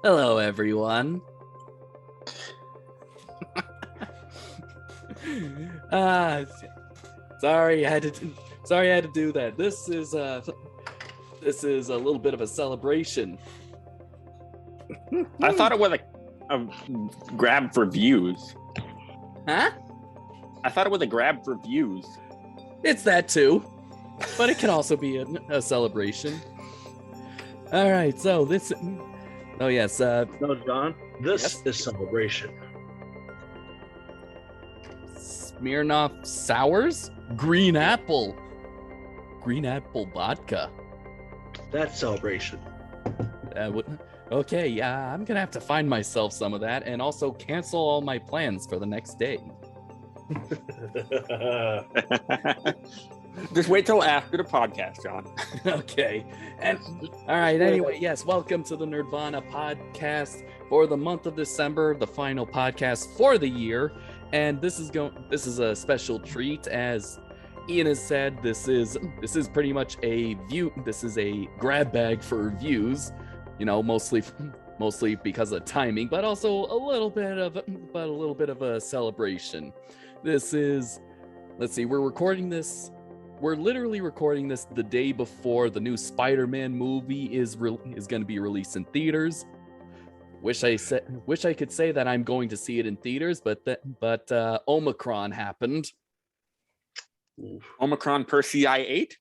Hello, everyone. Ah, sorry, I had to do that. This is a little bit of a celebration. I thought it was a grab for views. Huh? I thought it was a grab for views. It's that too, but it can also be a celebration. All right, so this. Oh yes. No, John. This Yes? is celebration. Smirnoff sours, green apple vodka. That's celebration. Okay, yeah, I'm gonna have to find myself some of that, and also cancel all my plans for the next day. Just wait till after the podcast, John. Okay, and all right. Anyway, yes, welcome to the Nerd-Vana podcast for the month of December, the final podcast for the year, and this is a special treat, as Ian has said. This is pretty much a grab bag for views, mostly because of timing, but also a little bit of a celebration. This is, let's see, we're literally recording this the day before the new Spider-Man movie is going to be released in theaters. Wish I could say that I'm going to see it in theaters, but Omicron happened. Omicron Persei 8?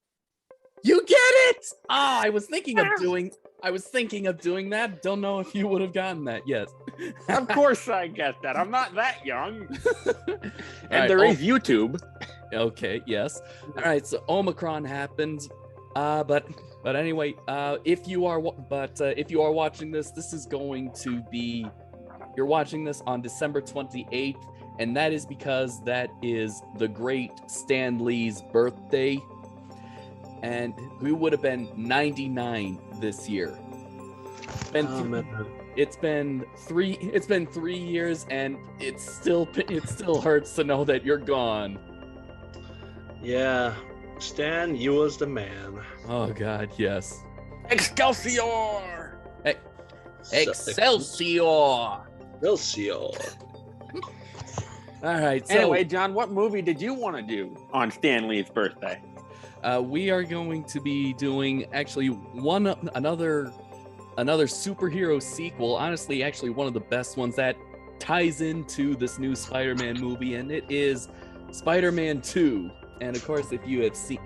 You get it? I was thinking of doing that. Don't know if you would have gotten that yet. Of course I get that. I'm not that young. And right, there is YouTube. Okay, yes. All right, so Omicron happened. But anyway, if you are watching this, you're watching this on December 28th, and that is because that is the great Stan Lee's birthday. And we would have been 99 this year. It's been 3 years, and it still hurts to know that you're gone. Yeah, Stan, you was the man. Oh God, yes. Excelsior! Excelsior! Excelsior. All right. So Anyway, John, what movie did you want to do on Stan Lee's birthday? we are going to be doing actually another superhero sequel. Honestly, actually one of the best ones that ties into this new Spider-Man movie, and it is Spider-Man 2. And of course, if you have seen,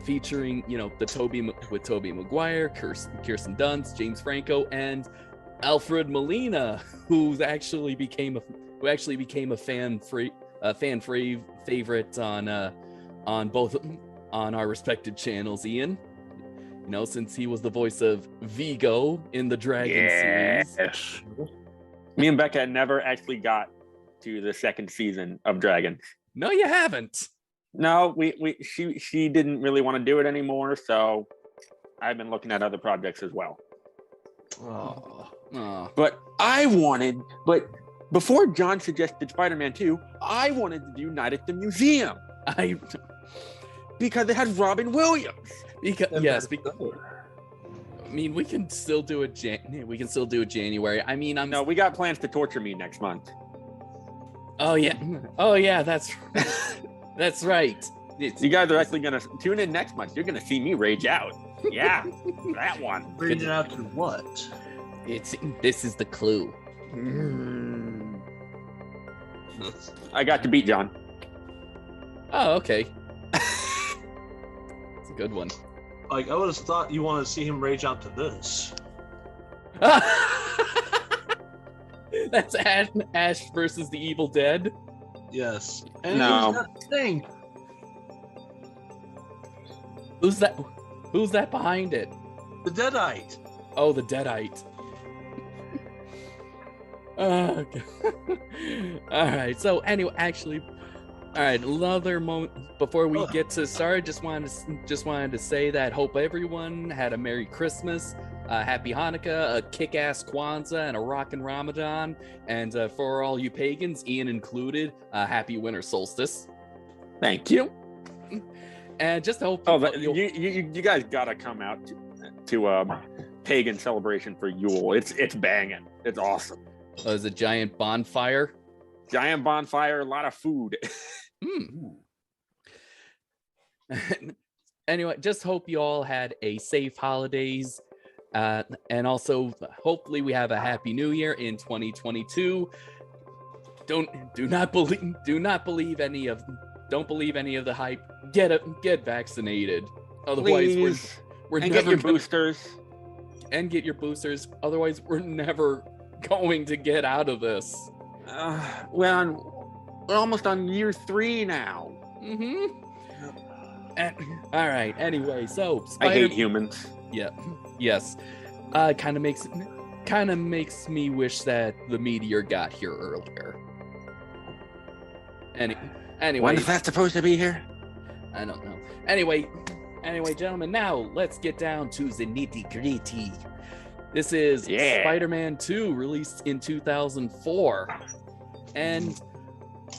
featuring with Tobey Maguire, Kirsten Dunst, James Franco, and Alfred Molina, who actually became a fan favorite on our respected channels, Ian. Since he was the voice of Vigo in the Dragon series. Me and Becca never actually got to the second season of Dragon. No, you haven't. No, she didn't really want to do it anymore, so I've been looking at other projects as well. Oh. But before John suggested Spider-Man 2, I wanted to do Night at the Museum. Because it had Robin Williams. I mean, we can still do it. January. I mean, No, we got plans to torture me next month. Oh yeah. That's right. You guys are actually gonna tune in next month. You're gonna see me rage out. Yeah, that one. Rage out to what? This is the clue. I got to beat John. Oh, okay. It's a good one. Like, I would have thought you wanted to see him rage out to this. That's Ash versus the Evil Dead. Yes. And No. here's that thing. Who's that behind it? The Deadite. Oh, the Deadite. Okay. All right. So anyway, actually, all right. Another moment before we get to start. Just wanted to say that hope everyone had a Merry Christmas, Happy Hanukkah, a kick-ass Kwanzaa, and a rockin' Ramadan. And for all you pagans, Ian included, Happy Winter Solstice. Thank you. And just hope. You guys gotta come out to pagan celebration for Yule. It's banging. It's awesome. Oh, it's a giant bonfire. Giant bonfire, a lot of food. Anyway, just hope you all had a safe holidays. And also, hopefully, we have a happy new year in 2022. Don't believe any of the hype. Get vaccinated. Otherwise, Please. we're And never get your boosters. And get your boosters. Otherwise, we're never going to get out of this. We're almost on year 3 now. All right. Anyway, so I hate humans. Yeah. Yes. Kind of makes me wish that the meteor got here earlier. Anyway, when is that supposed to be here? I don't know. Anyway, gentlemen, now let's get down to the nitty-gritty. This is Spider-Man 2, released in 2004, and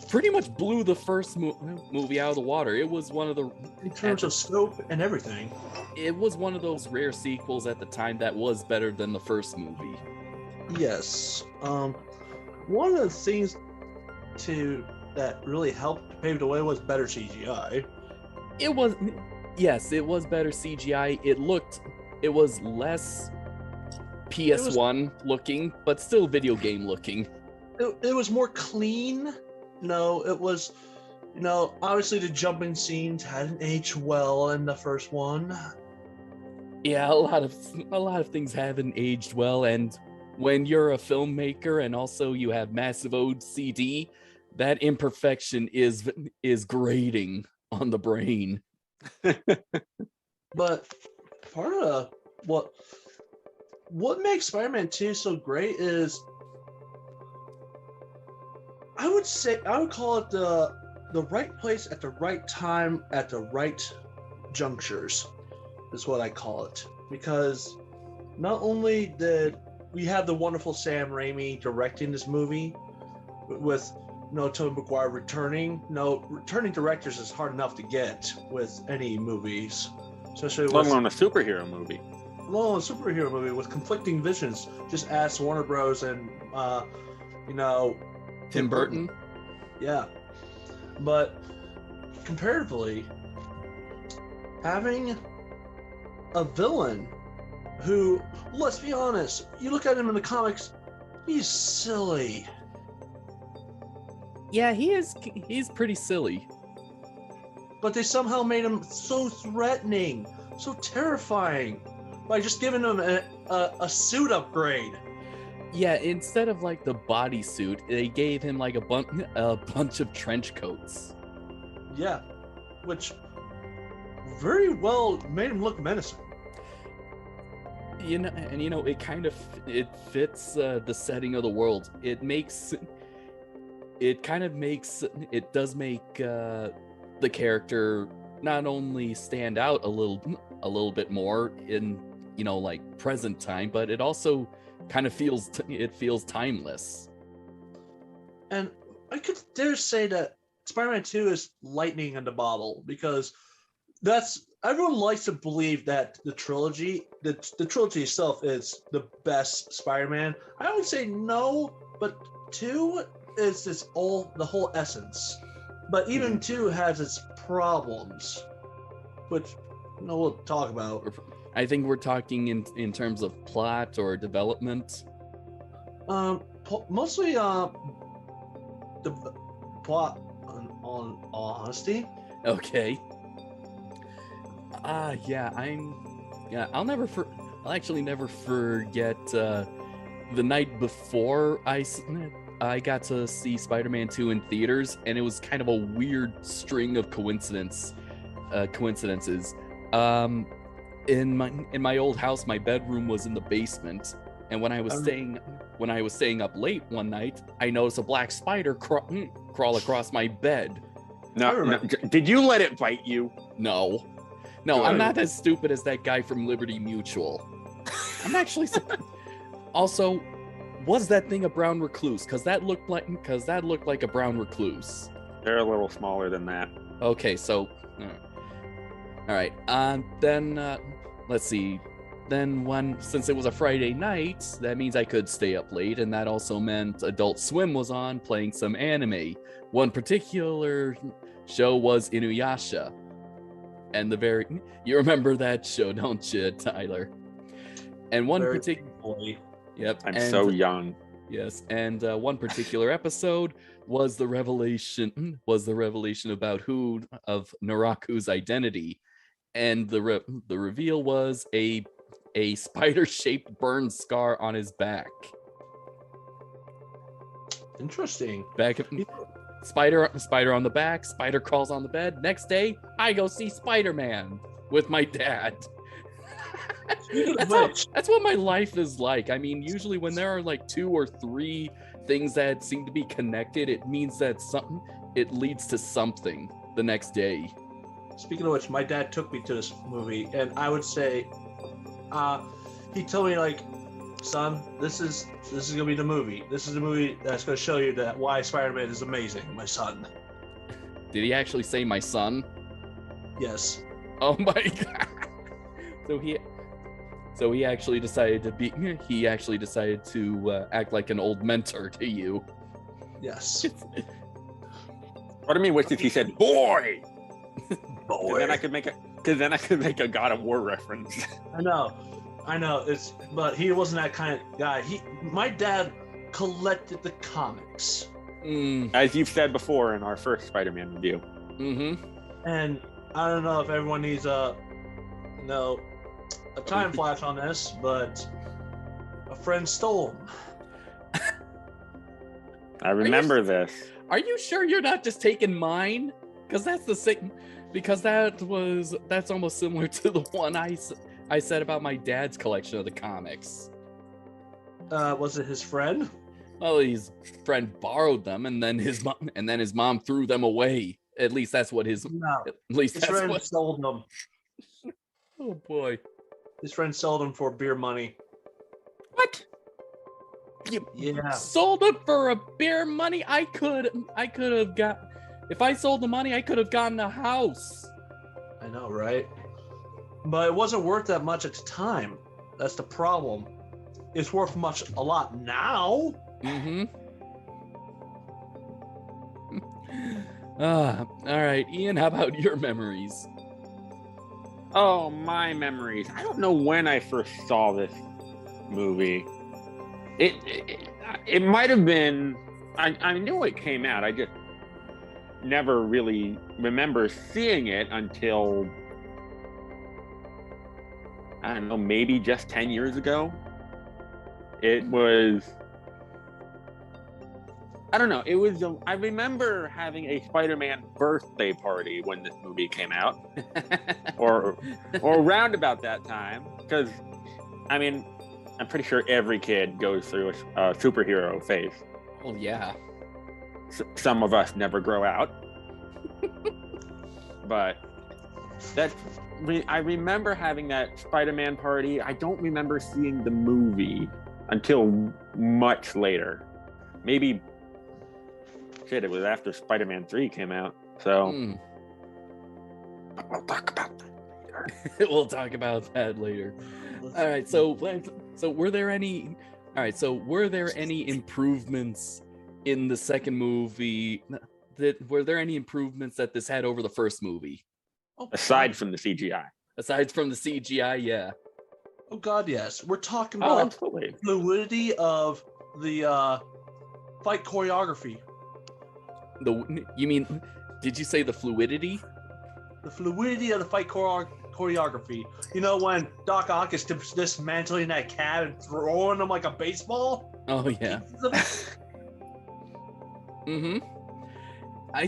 pretty much blew the first movie out of the water. It was one of the, in terms of scope and everything, it was one of those rare sequels at the time that was better than the first movie. Yes. One of the things that really helped pave the way was better CGI. It was better CGI. It was less PS1 looking, but still video game looking. It was more clean. No, it was, obviously the jumping scenes hadn't aged well in the first one. Yeah, a lot of things haven't aged well, and when you're a filmmaker and also you have massive OCD, that imperfection is grating on the brain. But part of what makes Spider-Man 2 so great is, I would call it the right place at the right time at the right junctures is what I call it. Because not only did we have the wonderful Sam Rami directing this movie with Tobey Maguire returning. Returning directors is hard enough to get with any movies, especially let alone a superhero movie. Let alone a superhero movie with conflicting visions. Just ask Warner Bros. And Tim Burton. Yeah, but comparatively, having a villain who, let's be honest, you look at him in the comics, he's silly. Yeah, he's pretty silly. But they somehow made him so threatening, so terrifying, by just giving him a suit upgrade. Yeah, instead of like the bodysuit, they gave him like a bunch of trench coats. Yeah, which very well made him look menacing. It fits the setting of the world. It does make the character not only stand out a little bit more in like present time, but it also kind of feels timeless. And I could dare say that Spider-Man 2 is lightning in the bottle, because everyone likes to believe that the trilogy itself is the best Spider-Man. I would say no, but 2 is the whole essence. But even 2 has its problems, which we'll talk about. I think we're talking in terms of plot or development. Mostly the plot, on honesty. Okay. I'll actually never forget the night before I got to see Spider-Man 2 in theaters, and it was kind of a weird string of coincidences. In my old house, my bedroom was in the basement, and when I was staying up late one night, I noticed a black spider crawl across my bed. No, did you let it bite you? No, I'm not as stupid as that guy from Liberty Mutual. I'm actually also, was that thing a brown recluse? Because that looked like a brown recluse. They're a little smaller than that. Okay, so all right. Then let's see. then since it was a Friday night, that means I could stay up late, and that also meant Adult Swim was on playing some anime. One particular show was Inuyasha. And you remember that show, don't you, Tyler? And one particular, yep, I'm so young. Yes, and one particular episode was the revelation about of Naraku's identity, and the reveal was a spider-shaped burn scar on his back. Interesting. Spider on the back, spider crawls on the bed. Next day, I go see Spider-Man with my dad. That's what my life is like. I mean, usually when there are like 2 or 3 things that seem to be connected, it means that it leads to something the next day. Speaking of which, my dad took me to this movie, and I would say, he told me, like, son, this is gonna be the movie. This is the movie that's gonna show you that why Spider-Man is amazing, my son. Did he actually say my son? Yes. Oh my god. So he actually decided to act like an old mentor to you. Yes. Part of me wishes he said boy. Boy. Then I could make a God of War reference. I know. But he wasn't that kind of guy. My dad collected the comics. As you've said before in our first Spider-Man review. Mm-hmm. And I don't know if everyone needs a time flash on this, but a friend stole them. I remember this. Are you sure you're not just taking mine? Because that's the same. Because that's almost similar to the one I said about my dad's collection of the comics. Was it his friend? Well, his friend borrowed them, and then his mom threw them away. At least that's what his. No. At least His that's friend what. sold them. Oh boy. His friend sold them for beer money. What? Yeah. Sold it for a beer money? I could have got. If I sold the money, I could have gotten a house. I know, right? But it wasn't worth that much at the time. That's the problem. It's worth a lot now. Mm-hmm. All right, Ian, how about your memories? Oh, my memories. I don't know when I first saw this movie. It might have been. I knew it came out. I just never really remember seeing it until, I don't know, maybe just 10 years ago. It was, I don't know, it was, I remember having a Spider-Man birthday party when this movie came out, or around about that time, because, I mean, I'm pretty sure every kid goes through a superhero phase. Oh, yeah. Some of us never grow out. But I remember having that Spider-Man party. I don't remember seeing the movie until much later. Maybe, shit, it was after Spider-Man 3 came out. So, but we'll talk about that later. We'll talk about that later. All right, so were there any improvements in the second movie? Were there any improvements that this had over the first movie? Aside from the CGI. Aside from the CGI, yeah. Oh God, yes. We're talking about absolutely. Fluidity of the fight choreography. You mean? Did you say the fluidity? The fluidity of the fight choreography. You know when Doc Ock is dismantling that cat and throwing him like a baseball? Oh yeah. Mm-hmm. I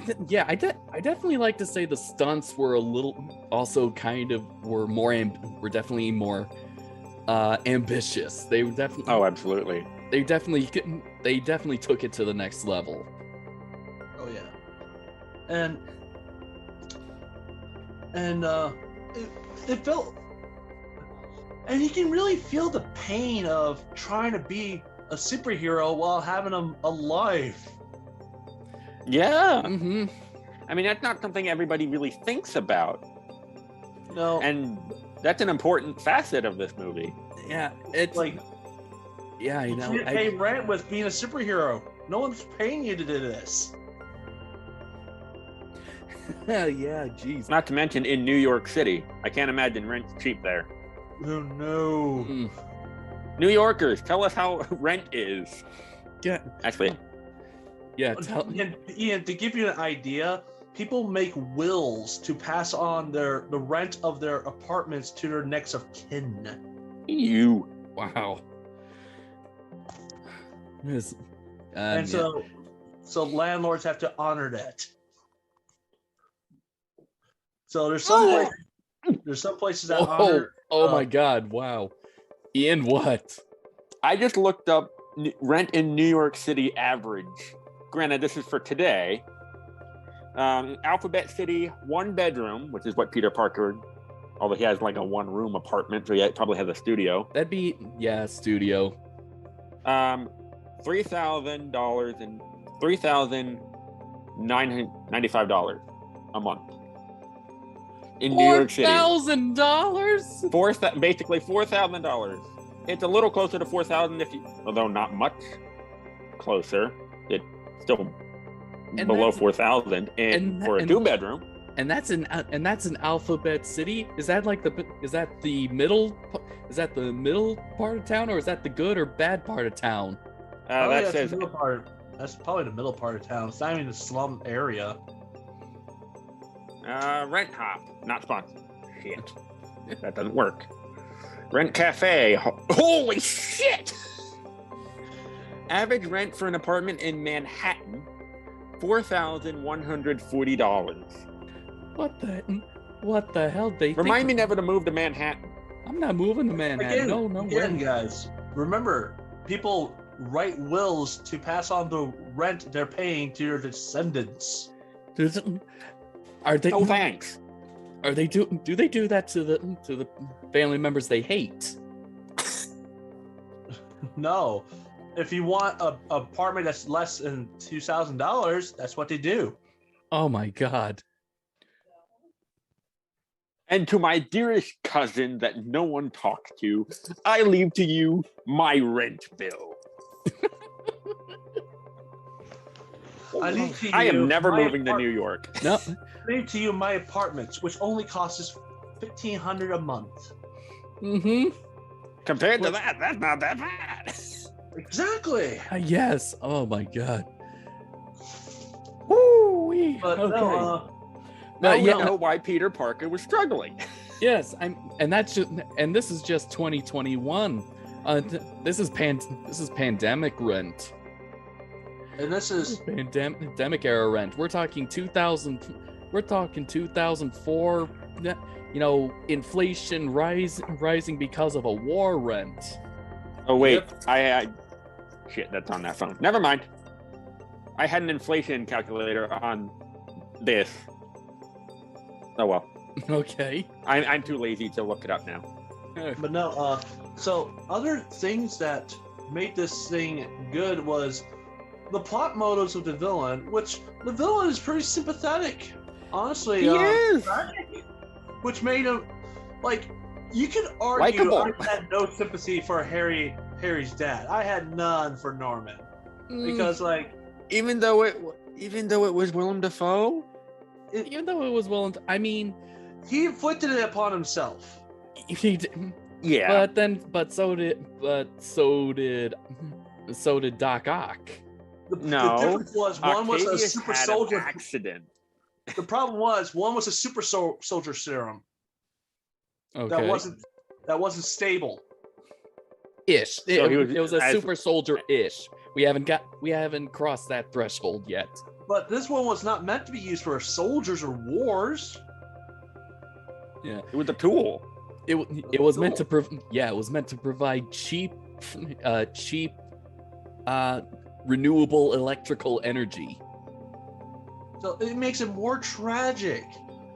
definitely like to say the stunts were definitely more ambitious. They were definitely. Oh, absolutely. They definitely took it to the next level. Oh yeah, and it felt, and you can really feel the pain of trying to be a superhero while having a life. Yeah. Mm-hmm. I mean, that's not something everybody really thinks about. No. And That's an important facet of this movie. Yeah, it's Like, yeah, I you know. can't pay rent with being a superhero. No one's paying you to do this. Yeah, jeez. Not to mention in New York City. I can't imagine rent's cheap there. Oh no. Mm. New Yorkers, tell us how rent is. Yeah, Actually, yeah. Ian, to give you an idea, people make wills to pass on the rent of their apartments to their next of kin. you. Wow. Yes. And so landlords have to honor that. So there's some places that honor. Oh my God! Wow. Ian, what? I just looked up rent in New York City average. Granted, this is for today. Alphabet City, 1 bedroom, which is what Peter Parker, although he has like a 1-room apartment, so he probably has a studio. That'd be studio. $3,000 and $3,995 a month in New York City. $4,000. Basically $4,000. It's a little closer to 4,000 although not much closer. It's still below 4,000, and for a 2-bedroom. And that's in Alphabet City. Is that the middle part of town, or is that the good or bad part of town? That's probably the middle part of town. It's not even a slum area. Rent Hop, not sponsored. Shit, that doesn't work. Rent Cafe. Holy shit! Average rent for an apartment in Manhattan, $4,140. What the hell? Remind me never to move to Manhattan. I'm not moving to Manhattan. No way, guys. Remember, people write wills to pass on the rent they're paying to their descendants. Are they? No thanks. Are they do they do that to the family members they hate? No. If you want a apartment that's less than $2,000, that's what they do. Oh my God. And to my dearest cousin that no one talks to, I leave to you my rent bill. I am never moving to New York. No. I leave to you my apartments, which only costs $1,500 a month. Mm-hmm. Compared to that, that's not that bad. Exactly. Yes. Oh my God. Woo-wee. But okay. Now we know why Peter Parker was struggling. Yes, and this is just 2021. This is pandemic rent. And this is pandemic era rent. We're talking 2000. We're talking 2004. Inflation rising because of a war rent. Oh wait, shit, that's on that phone. Never mind. I had an inflation calculator on this. Oh well. Okay. I'm too lazy to look it up now. But no, so other things that made this thing good was the plot motives of the villain, which the villain is pretty sympathetic. Honestly, he is. Tragic, which made him you could argue Likeable. I had no sympathy for Harry's dad. I had none for Norman because even though it was Willem Dafoe, I mean, he inflicted it upon himself. He did, yeah. But so did Doc Ock. The difference was one was a super soldier accident. The problem was one was a super soldier serum. Okay. That wasn't stable. Ish. So it was a super soldier ish. We haven't crossed that threshold yet. But this one was not meant to be used for soldiers or wars. Yeah, it was a tool. It was meant to provide cheap renewable electrical energy. So it makes it more tragic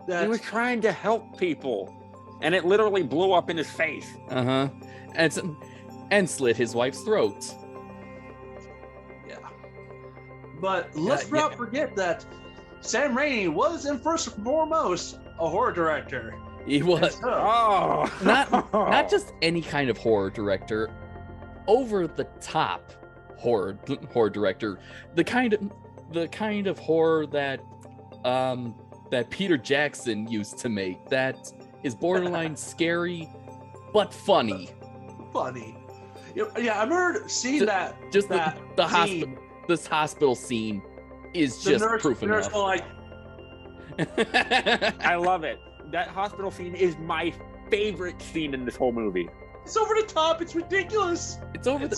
that he was trying to help people, and it literally blew up in his face. And slit his wife's throat. Yeah, but let's not forget that Sam Raimi was, in first and foremost, a horror director. He was Oh, not just any kind of horror director, over the top horror director, the kind of horror that that Peter Jackson used to make, that is borderline scary but funny. Funny. Yeah, I remember seeing that. Just that the scene. hospital. This hospital scene is The just nurse, proof the nurse enough. going like, I love it. That hospital scene is my favorite scene in this whole movie. it's over the top. It's ridiculous. It's over the.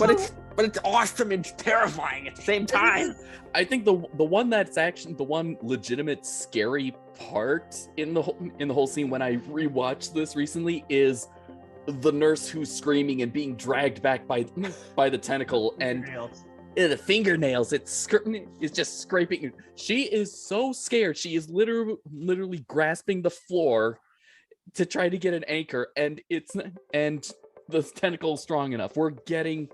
But it's awesome and terrifying at the same time. I think the one that's actually the one legitimate scary part in the whole scene when I rewatched this recently is the nurse who's screaming and being dragged back by the tentacle and the fingernails. It's just scraping. She is so scared. She is literally grasping the floor to try to get an anchor, and the tentacle's strong enough. We're getting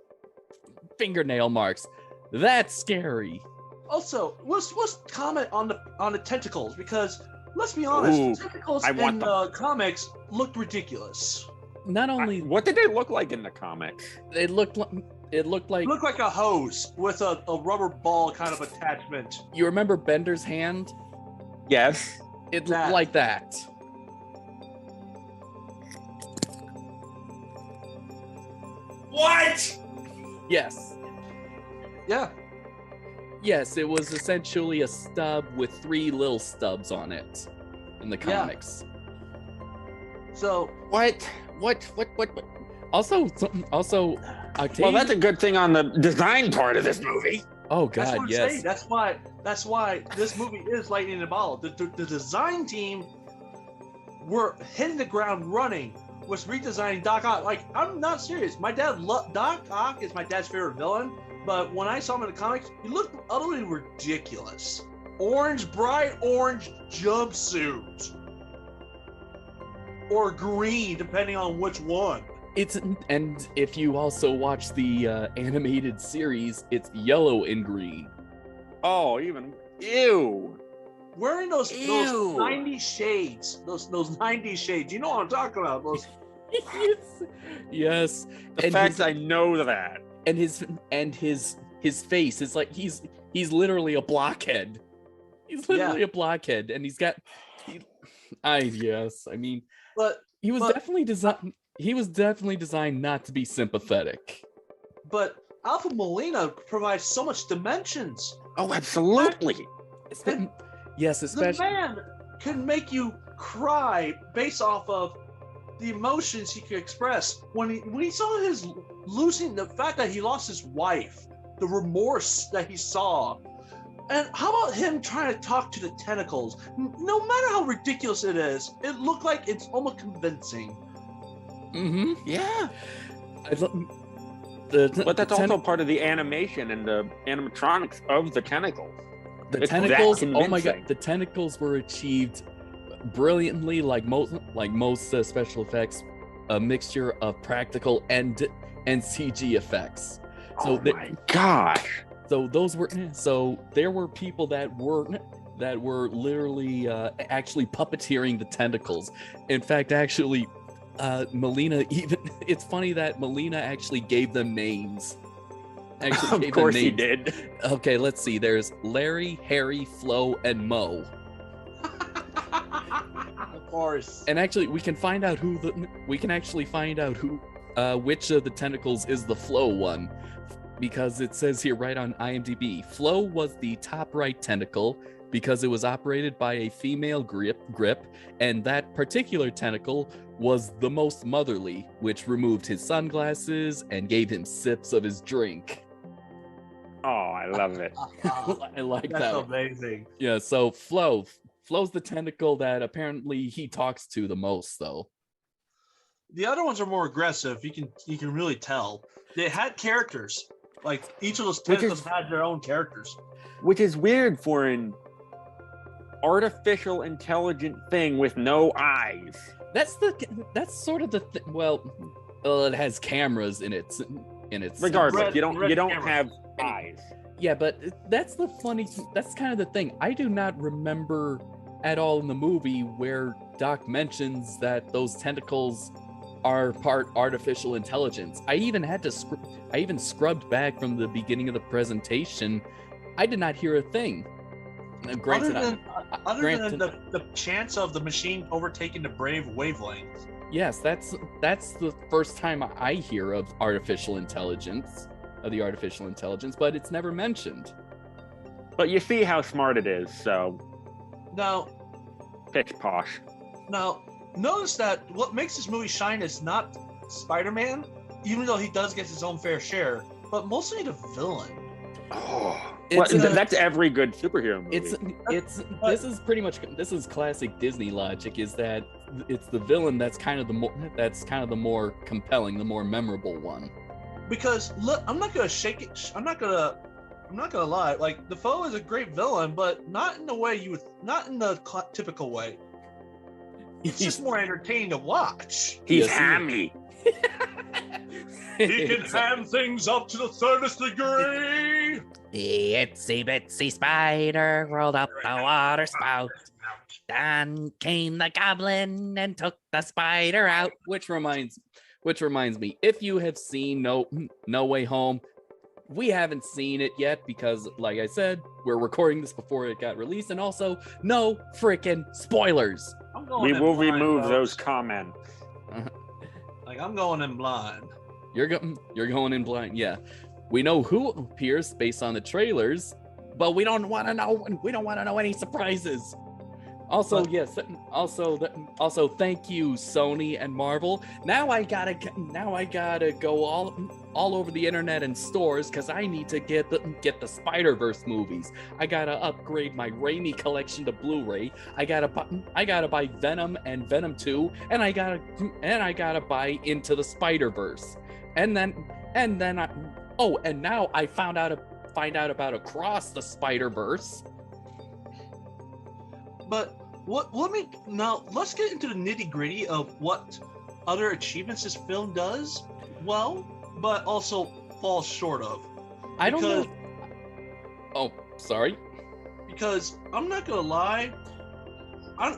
fingernail marks. That's scary. Also, let's comment on the tentacles, because let's be honest, Ooh, tentacles I in want the comics looked ridiculous. Not only What did they look like in the comics? it looked like It looked like a hose with a rubber ball kind of attachment. you remember Bender's hand? Yes. It That. looked like that. What? Yes. Yeah. Yes, it was essentially a stub with 3 little stubs on it in the Yeah. comics. So What? Also, Octavian. Well, that's a good thing on the design part of this movie. Oh that's what God, I'm yes. saying. That's why this movie is lightning in the bottle. The design team were hitting the ground running, was redesigning Doc Ock. Like, I'm not serious. My dad Doc Ock is my dad's favorite villain, but when I saw him in the comics, he looked utterly ridiculous. Bright orange jumpsuit. Or green, depending on which one. And if you also watch the animated series, it's yellow and green. Oh, ew. Wearing those Ew. 90 shades. Those 90 shades. You know what I'm talking about. Those Yes. The And fact his- I know that. and his face is like he's literally a blockhead. He's literally a blockhead, and he's got. I mean, but he was but- definitely designed. He was definitely designed not to be sympathetic. but Alfred Molina provides so much dimensions. Oh, absolutely. Yes, The especially. man can make you cry based off of the emotions he could express. When he saw his losing, the fact that he lost his wife, the remorse that he saw. And how about him trying to talk to the tentacles? No matter how ridiculous it is, it looked like it's almost convincing. Mm-hmm. Yeah. But But that's also part of the animation and the animatronics of the tentacles. the it's that tentacles. Oh my convincing. God, the tentacles were achieved brilliantly, like most special effects, a mixture of practical and CG effects. So Oh my gosh. So there were people that were literally actually puppeteering the tentacles. In fact, actually, Molina it's funny that Molina actually gave them names. Of course he did. Okay, let's see. There's Larry, Harry, Flo, and Mo. Of course. And actually, we can find out who which of the tentacles is the Flo one, because it says here right on IMDb, Flo was the top right tentacle because it was operated by a female grip, and that particular tentacle was the most motherly, which removed his sunglasses and gave him sips of his drink. Oh, I love it. I like That's that. amazing. Yeah, so Flo's the tentacle that apparently he talks to the most, though. The other ones are more aggressive. You can really tell. They had characters. Like each of those tentacles had their own characters. Which is weird for an artificial intelligent thing with no eyes. That's sort of the well, it has cameras in its Regardless, you don't camera. have eyes. Yeah, but that's kind of the thing. I do not remember at all in the movie where Doc mentions that those tentacles are part artificial intelligence. I even had to I even scrubbed back from the beginning of the presentation. I did not hear a thing. Granted, other than the chance of the machine overtaking the brave wavelength. Yes, that's the first time I hear of artificial intelligence, but it's never mentioned. But you see how smart it is, so Now, pitch posh. now, notice that what makes this movie shine is not Spider-Man, even though he does get his own fair share, but mostly the villain. Oh, It's that's every good superhero movie. This is classic Disney logic, is that it's the villain that's kind of the more compelling, the more memorable one. Because look, I'm not gonna lie. Like, Defoe is a great villain, but not in the typical way. It's just more entertaining to watch. He's hammy. He can ham things up to the 3rd degree. The itsy bitsy spider rolled up the water spout. Then came the goblin and took the spider out. Which reminds me, if you have seen No Way Home, we haven't seen it yet because, like I said, we're recording this before it got released, and also no freaking spoilers. We will remove those comments. Like, I'm going in blind. You're going in blind. Yeah, we know who appears based on the trailers, but we don't want to know. We don't want to know any surprises. Also, yes. Also, thank you, Sony and Marvel. Now I gotta go all over the internet and stores because I need to get the Spider-Verse movies. I gotta upgrade my Raimi collection to Blu-ray. I gotta buy Venom and Venom 2, and I gotta buy Into the Spider-Verse. And now I find out about Across the Spider-Verse. But let's get into the nitty-gritty of what other achievements this film does well, but also falls short of. I don't know. Oh, sorry. Because I'm not gonna lie,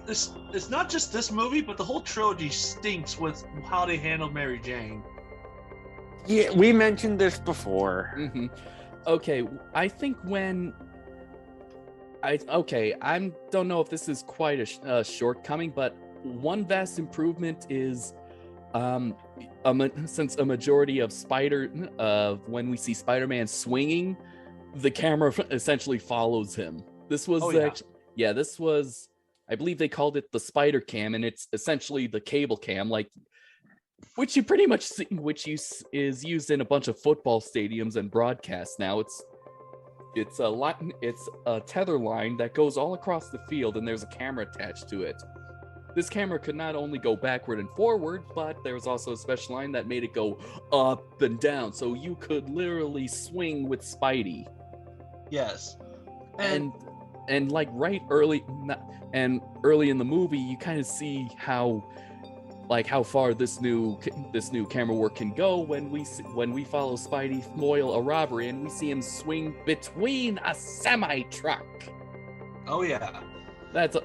it's not just this movie, but the whole trilogy stinks with how they handle Mary Jane. Yeah, we mentioned this before. Mm-hmm. Okay, I think I don't know if this is quite a shortcoming, but one vast improvement is since a majority of when we see Spider-Man swinging, the camera essentially follows him. This was this was, I believe they called it the Spider Cam, and it's essentially the cable cam, like which you pretty much see, is used in a bunch of football stadiums and broadcasts now. It's a tether line that goes all across the field, and there's a camera attached to it. This camera could not only go backward and forward, but there was also a special line that made it go up and down, so you could literally swing with Spidey. Yes. And like early in the movie, you kind of see how far this new camera work can go when we follow Spidey foil a robbery and we see him swing between a semi truck. Oh yeah, that's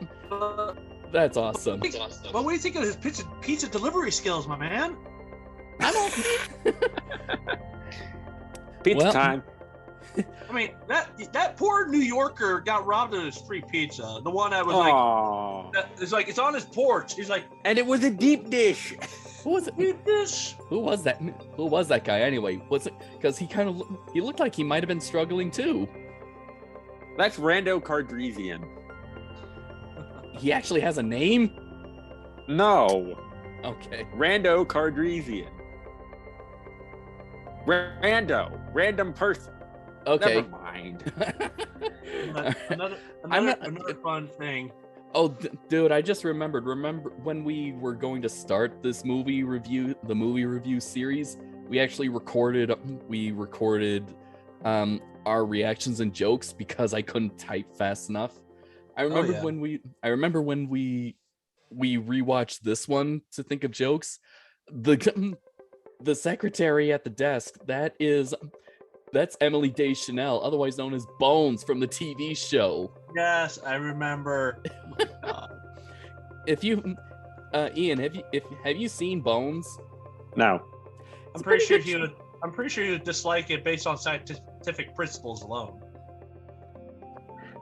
awesome. But what do you think of his pizza delivery skills, my man? Pizza time. I mean, that poor New Yorker got robbed of his free pizza. The one that was it's on his porch. He's like, and it was a deep dish. Who was it? Deep dish. Who was that? Who was that guy anyway? Was it because he looked like he might have been struggling too? That's Rando Cardresian. He actually has a name? No. Okay. Rando Cardresian. Random person. Okay. Never mind. Another fun thing. Oh, dude, I just remembered. Remember when we were going to start this the movie review series? We actually recorded our reactions and jokes because I couldn't type fast enough. I remember when we rewatched this one to think of jokes. The secretary at the desk, that's Emily Deschanel, otherwise known as Bones from the TV show. Yes, I remember. If you, Ian, have you seen Bones? No. I'm pretty sure he would dislike it based on scientific principles alone.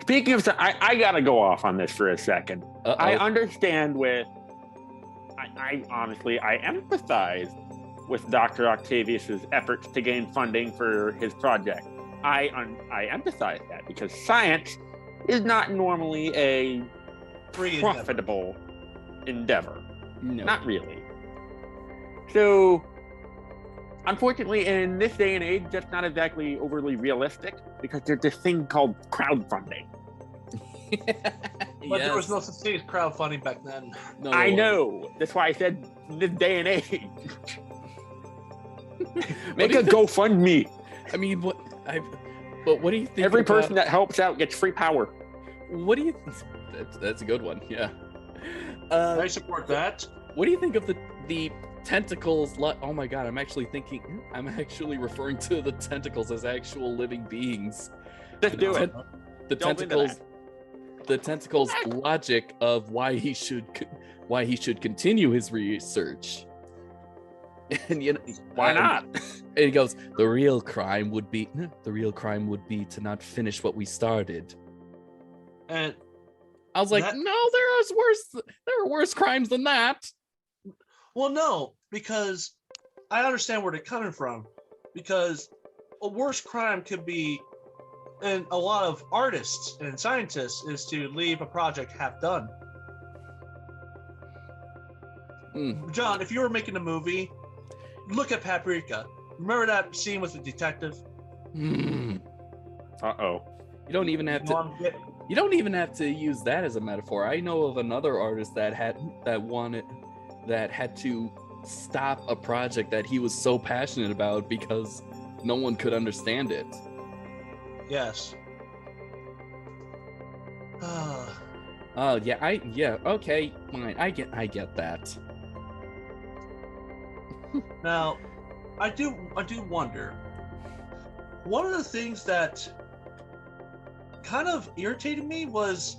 Speaking of, I gotta go off on this for a second. Uh-oh. I understand I honestly, I empathize with Dr. Octavius's efforts to gain funding for his project. I empathize that because science is not normally a profitable endeavor. No. Not really. So, unfortunately, in this day and age, that's not exactly overly realistic because there's this thing called crowdfunding. But there was no such thing as crowdfunding back then. No, I know. That's why I said this day and age. Make a GoFundMe. I mean, but what do you think? Every person that helps out gets free power. What do you? That's a good one. Yeah. I support that. What do you think of the tentacles? Oh my god, I'm actually referring to the tentacles as actual living beings. Let's do it. The tentacles logic of why he should continue his research. And why not? And he goes, the real crime would be to not finish what we started. And I was like, no, there are worse crimes than that. Well, no, because I understand where they're coming from. Because a worse crime could be, and a lot of artists and scientists, is to leave a project half done. John, if you were making a movie, look at Paprika. Remember that scene with the detective? Uh-oh. You don't even have to use that as a metaphor. I know of another artist that had to stop a project that he was so passionate about because no one could understand it. Yes. Okay, fine. I get that. Now, I do wonder. One of the things that kind of irritated me was,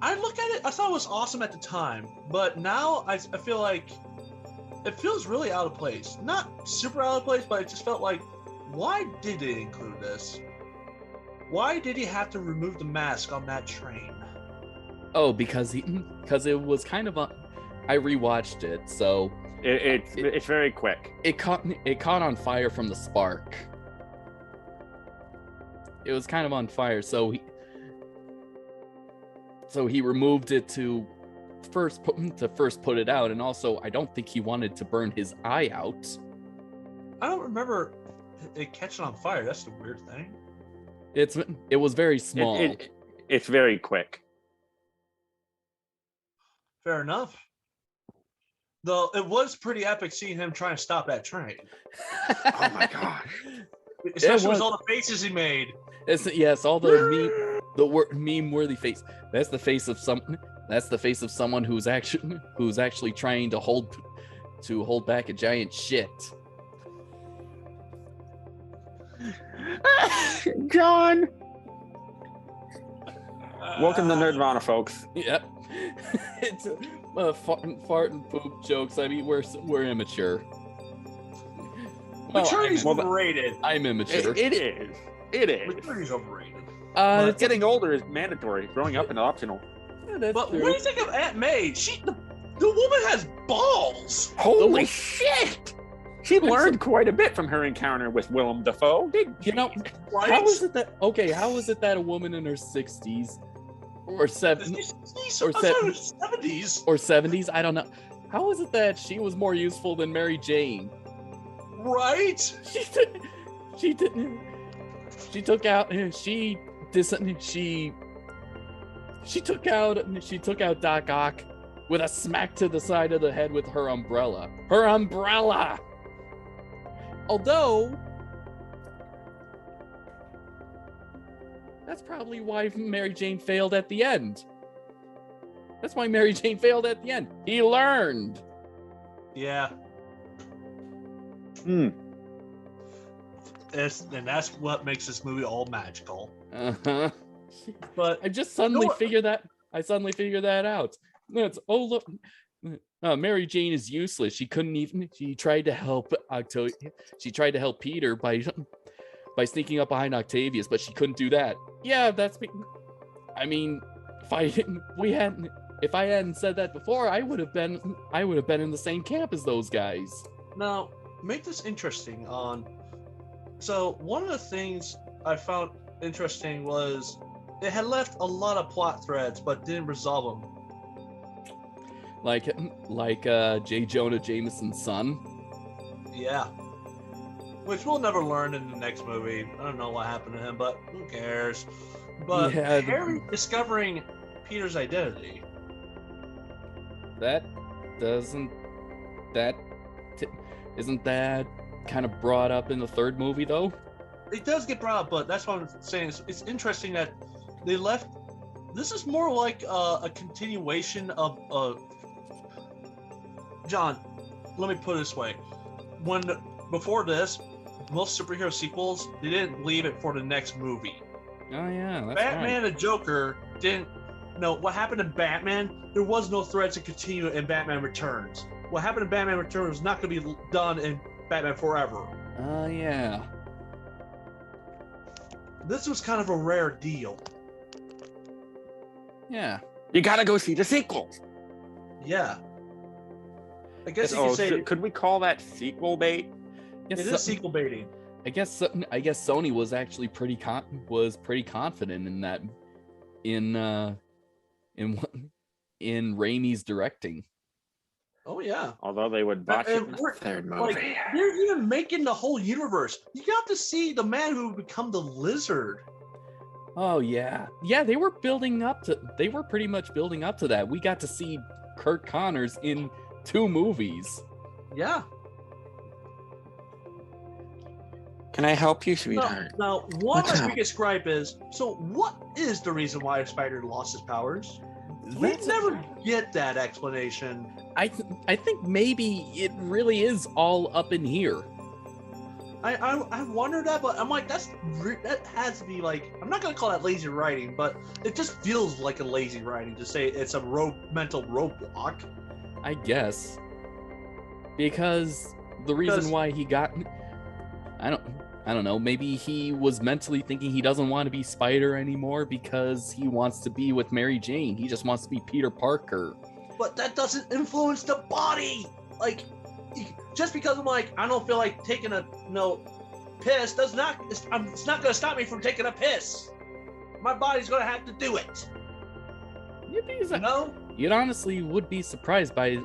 I look at it, I thought it was awesome at the time, but now I feel like it feels really out of place. Not super out of place, but it just felt like, why did it include this? Why did he have to remove the mask on that train? Oh, because it was kind of I rewatched it, so it's very quick. It caught on fire from the spark. It was kind of on fire, so he removed it to first put it out, and also I don't think he wanted to burn his eye out. I don't remember it catching on fire. That's the weird thing. It was very small. It's very quick. Fair enough. Though it was pretty epic seeing him trying to stop that train. Oh my gosh. Especially with all the faces he made. Yes, all the meme-worthy face. That's the face of someone who's actually trying to hold back a giant shit. John. Welcome to Nerd-Vana, folks. Yep. It's fart and poop jokes. I mean, we're immature. Maturity's overrated. I'm immature. It is. Maturity's overrated. Getting older is mandatory. Growing up is optional. Yeah, but true. What do you think of Aunt May? The woman has balls. Holy shit! She learned quite a bit from her encounter with Willem Dafoe. Right? How is it that a woman in her 60s or 70s or 70s, I don't know. How is it that she was more useful than Mary Jane? Right? She took out Doc Ock with a smack to the side of the head with her umbrella. Her umbrella. Although that's probably why Mary Jane failed at the end. He learned. Yeah. Hmm. And that's what makes this movie all magical. Uh-huh. But I just suddenly what? figured that. I suddenly figured that out. No, it's look. Mary Jane is useless. She couldn't even. She tried to help She tried to help Peter by sneaking up behind Octavius, but she couldn't do that. Yeah, I mean, if I hadn't said that before, I would have been in the same camp as those guys. Now, make this interesting. So one of the things I found interesting was it had left a lot of plot threads, but didn't resolve them. Like J. Jonah Jameson's son. Yeah. Which we'll never learn in the next movie. I don't know what happened to him, but who cares? But Yeah, Harry discovering Peter's identity. Isn't that kind of brought up in the third movie though? It does get brought up, but that's what I'm saying. It's interesting that they left. This is more like a continuation of. John, let me put it this way: before this, most superhero sequels they didn't leave it for the next movie. Oh yeah, that's Batman right. and Joker didn't. No, what happened in Batman? There was no thread to continue in Batman Returns. What happened in Batman Returns was not going to be done in Batman Forever. Oh yeah. This was kind of a rare deal. Yeah. You gotta go see the sequel. Yeah. I guess you could say could we call that sequel bait? Yes, it is sequel baiting. I guess Sony was actually pretty confident in that in Raimi's directing. Oh yeah. Although they would botch it in the third movie. Like, they're even making the whole universe. You got to see the man who would become the Lizard. Oh yeah. Yeah, they were pretty much building up to that. We got to see Kurt Connors in 2 movies. Yeah. Can I help you, sweetheart? Now one of my biggest gripe is, so what is the reason why Spider lost his powers? We never get that explanation. I think maybe it really is all up in here. I wonder that, but I'm like, that has to be like, I'm not gonna call that lazy writing, but it just feels like a lazy writing to say it's a mental roadblock. I guess because the reason why he got, I don't know, maybe he was mentally thinking he doesn't want to be Spider anymore because he wants to be with Mary Jane. He just wants to be Peter Parker. But that doesn't influence the body. Like, just because I'm like, I don't feel like taking a piss it's not going to stop me from taking a piss. My body's going to have to do it. You'd honestly would be surprised by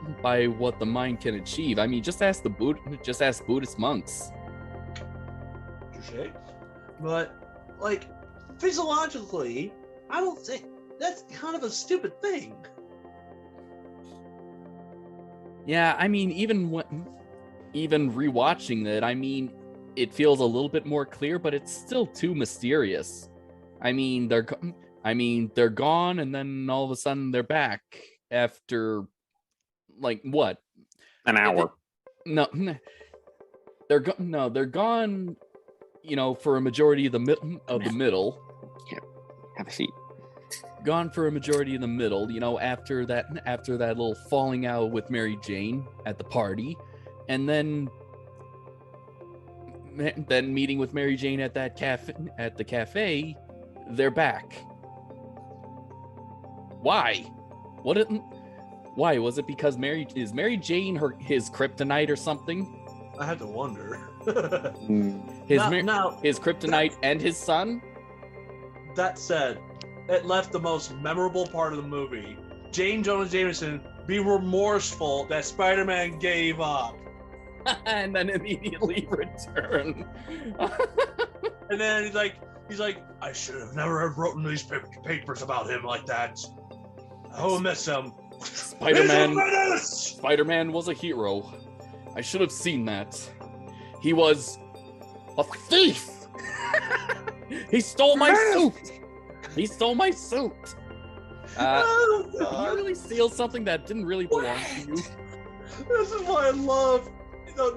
what the mind can achieve. I mean, just ask Buddhist monks. But like, physiologically, I don't think that's kind of a stupid thing. Yeah, I mean, even rewatching that, I mean, it feels a little bit more clear, but it's still too mysterious. I mean, they're gone, and then all of a sudden they're back after, like, what? An hour. They're gone. For a majority of the middle. Here, have a seat. Gone for a majority of the middle, after that little falling out with Mary Jane at the party, and then meeting with Mary Jane at the cafe, they're back. Why? Why was it? Because is Mary Jane his kryptonite or something? I had to wonder. His kryptonite and his son? That said, it left the most memorable part of the movie. Jane Jonah Jameson be remorseful that Spider-Man gave up. And then immediately return. And then he's like, I should have never written these papers about him like that. I will miss him. Spider-Man was a hero. I should have seen that. He was a thief. He stole my suit. He stole my suit. Oh, did you really steal something that didn't really belong to you? This is what I love.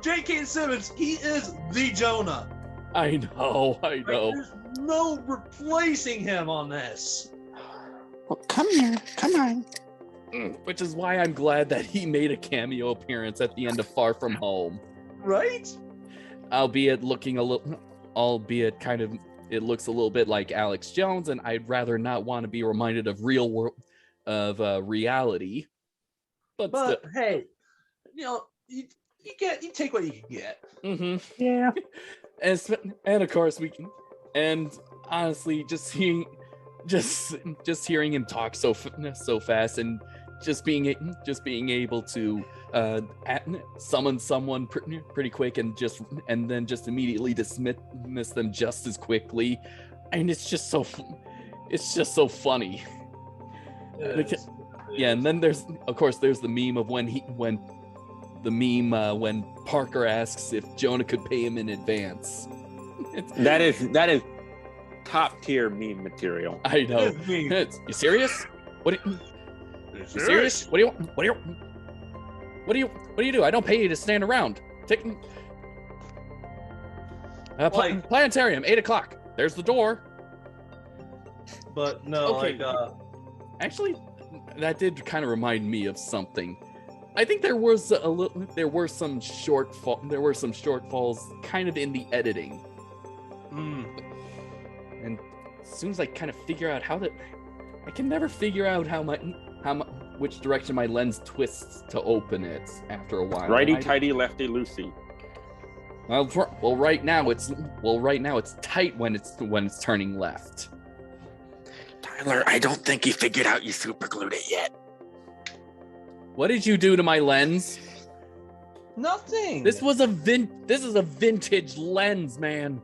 J.K. Simmons, he is the Jonah. I know. There's no replacing him on this. Well, come here. Come on. Which is why I'm glad that he made a cameo appearance at the end of Far From Home. Right? Albeit kind of, it looks a little bit like Alex Jones, and I'd rather not want to be reminded of reality. But hey, you take what you can get. Mm-hmm. Yeah. and of course honestly, just hearing him talk so fast, and just being able to summon someone pretty quick, and then just immediately dismiss them just as quickly, and it's just so funny. Yeah, and then there's the meme of when Parker asks if Jonah could pay him in advance. That is top tier meme material. I know. You serious? You serious? What do you do? I don't pay you to stand around. Planetarium, 8:00. There's the door. But no, okay. Actually, that did kind of remind me of something. I think there were some shortfalls kind of in the editing. And as soon as I kind of figure out I can never figure out which direction my lens twists to open it after a while. Righty tighty, lefty loosey. Well, right now it's tight when it's turning left. Tyler, I don't think you figured out you superglued it yet. What did you do to my lens? Nothing. This is a vintage lens, man.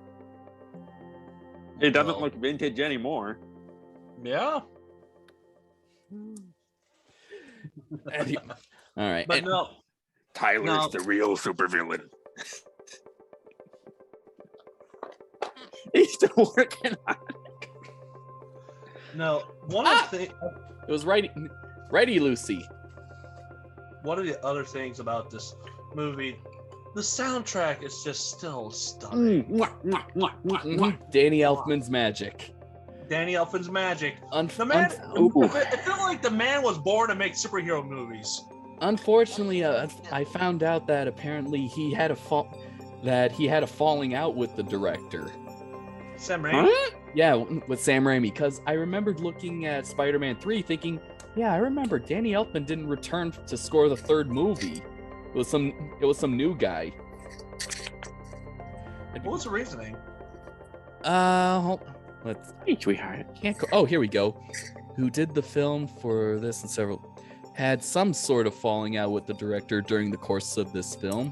It doesn't look vintage anymore. Yeah. All right. But no. Tyler's the real supervillain. He's still working on it. No, one of the things. It was righty Lucy. One of the other things about this movie, the soundtrack is just still stunning. Danny Elfman's magic. It felt like the man was born to make superhero movies. Unfortunately, I found out that apparently he had a falling out with the director. Sam Raimi? Huh? Yeah, with Sam Raimi, because I remembered looking at Spider-Man 3 thinking, yeah, I remember Danny Elfman didn't return to score the third movie. It was some new guy. What was the reasoning? Here we go. Who did the film for this and several had some sort of falling out with the director during the course of this film,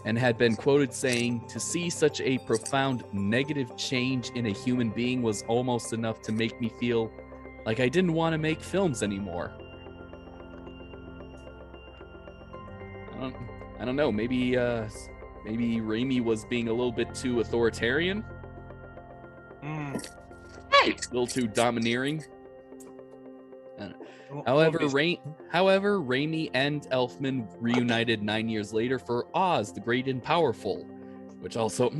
and had been quoted saying, "To see such a profound negative change in a human being was almost enough to make me feel like I didn't want to make films anymore." I don't know. Maybe Raimi was being a little bit too authoritarian. A little too domineering. However, Raimi and Elfman reunited 9 years later for Oz, the Great and Powerful, which also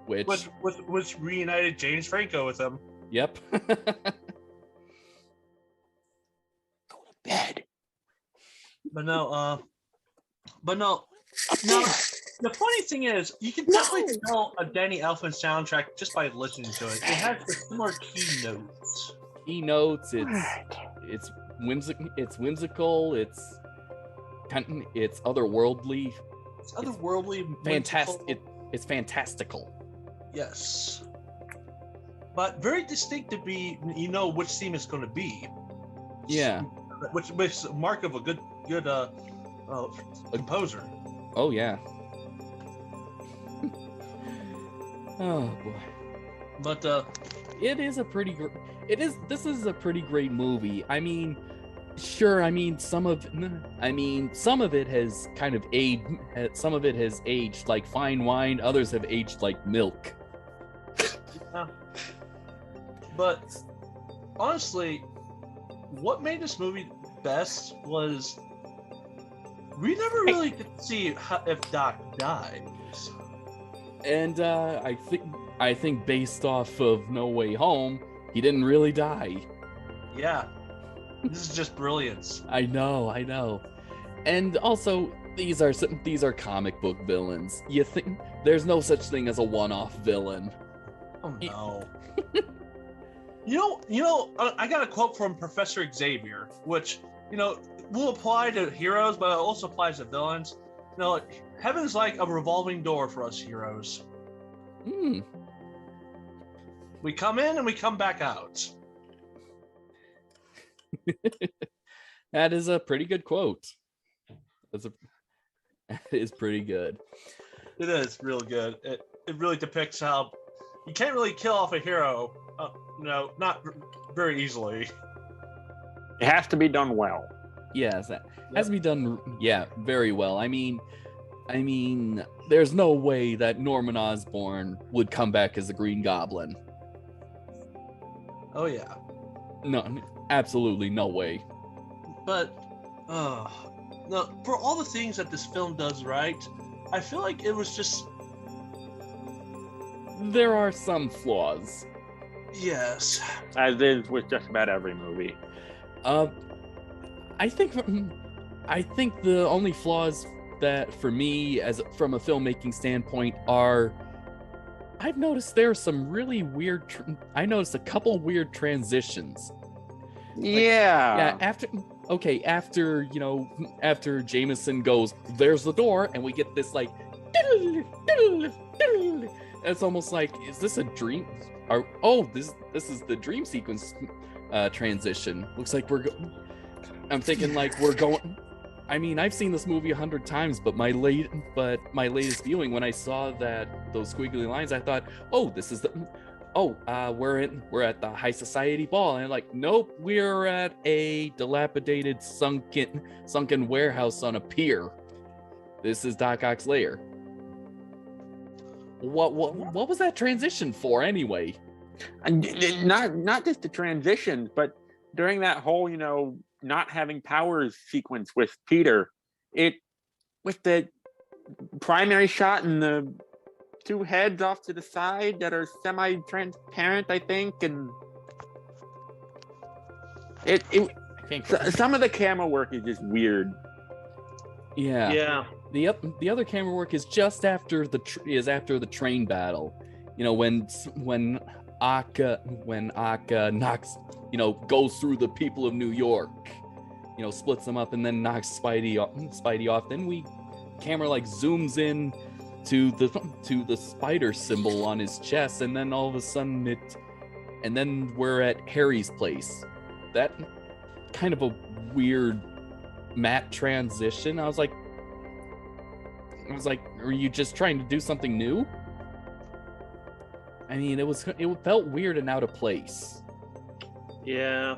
which reunited James Franco with him. Yep. Go to bed. But no. The funny thing is, you can definitely tell a Danny Elfman soundtrack just by listening to it. It has the similar keynotes. It's whimsical. It's otherworldly. It's otherworldly. Fantastic. It's fantastical. Yes. But very distinct to be, which theme it's going to be. Yeah. Which is a mark of a good composer. Oh yeah. Oh boy. But this is a pretty great movie. I mean, sure. I mean, some of it has kind of aged. Some of it has aged like fine wine. Others have aged like milk. But honestly, what made this movie best was we never really get to see if Doc dies. And I think based off of No Way Home, he didn't really die. Yeah. This is just brilliance. I know. And also, these are comic book villains. You think there's no such thing as a one-off villain. Oh no. I got a quote from Professor Xavier, which, will apply to heroes, but it also applies to villains. Heaven's like a revolving door for us heroes. We come in and we come back out. That is a pretty good quote. That is pretty good. It is really good. It really depicts how you can't really kill off a hero, not very easily. It has to be done well. Yes, that has to be done. Yeah, very well. I mean, there's no way that Norman Osborn would come back as the Green Goblin. Oh yeah. No, absolutely no way. But, no, for all the things that this film does right, I feel like it was just... There are some flaws. Yes. As is with just about every movie. I think the only flaws that for me, as from a filmmaking standpoint, are I've noticed there are some really weird. I noticed a couple weird transitions. Yeah. After Jameson goes, there's the door, and we get this like. It's almost like, is this a dream? This is the dream sequence transition. Looks like I'm thinking like we're going. I mean, I've seen this movie 100 times, but my latest viewing, when I saw those squiggly lines, I thought, we're at the high society ball, and like, nope, we're at a dilapidated sunken warehouse on a pier. This is Doc Ock's lair. What was that transition for anyway? Not just the transitions, but during that whole, not having powers sequence with Peter, with the primary shot and the two heads off to the side that are semi-transparent, I think, and some of the camera work is just weird. Yeah. The other camera work is just after the train battle. When Ock knocks, goes through the people of New York, splits them up and then knocks Spidey off. Then camera like zooms in to the spider symbol on his chest, and then all of a sudden and then we're at Harry's place. That kind of a weird matte transition. I was like, are you just trying to do something new? I mean, it felt weird and out of place. Yeah.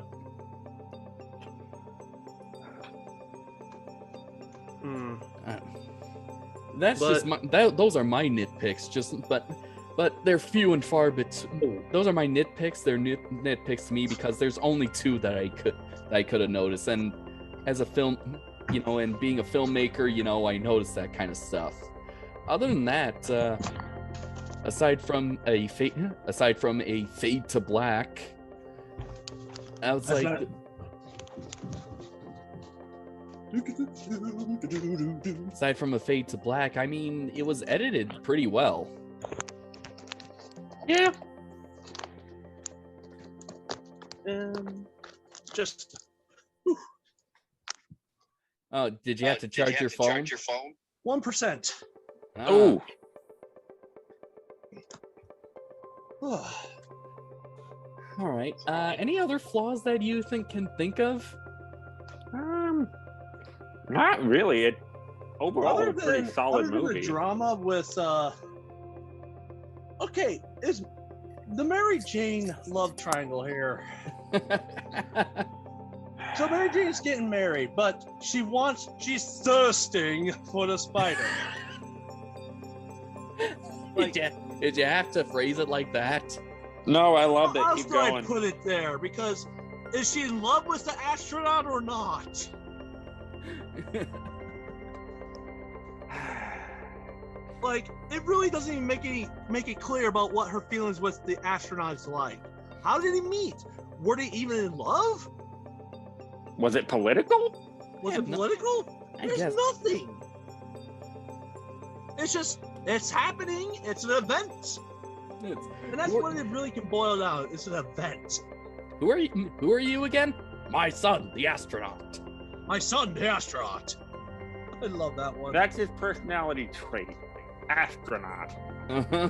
Those are my nitpicks. But they're few and far between. Those are my nitpicks. They're nitpicks to me because there's only two that I could have noticed. And as a film, and being a filmmaker, I noticed that kind of stuff. Other than that, aside from a fade to black, I was like. Aside from a fade to black, I mean, it was edited pretty well. Yeah. Just. Oh, did you have to charge your phone? 1%. Oh. All right. Any other flaws that you can think of? Not really. It overall a pretty solid movie. The drama with okay, is the Mary Jane love triangle here. So Mary Jane's getting married, but she's thirsting for the spider. Did you have to phrase it like that? No, I love that. Keep going. How should I put it there? Because is she in love with the astronaut or not? like it really doesn't even make it clear about what her feelings with the astronauts like. How did he meet? Were they even in love? Was it political? Was it political? I There's guess. nothing. It's just, it's happening. It's an event. And that's what it really can boil down. It's an event. Who are you again? My son, the astronaut. My son, the astronaut. I love that one. That's his personality trait. Astronaut. Uh-huh.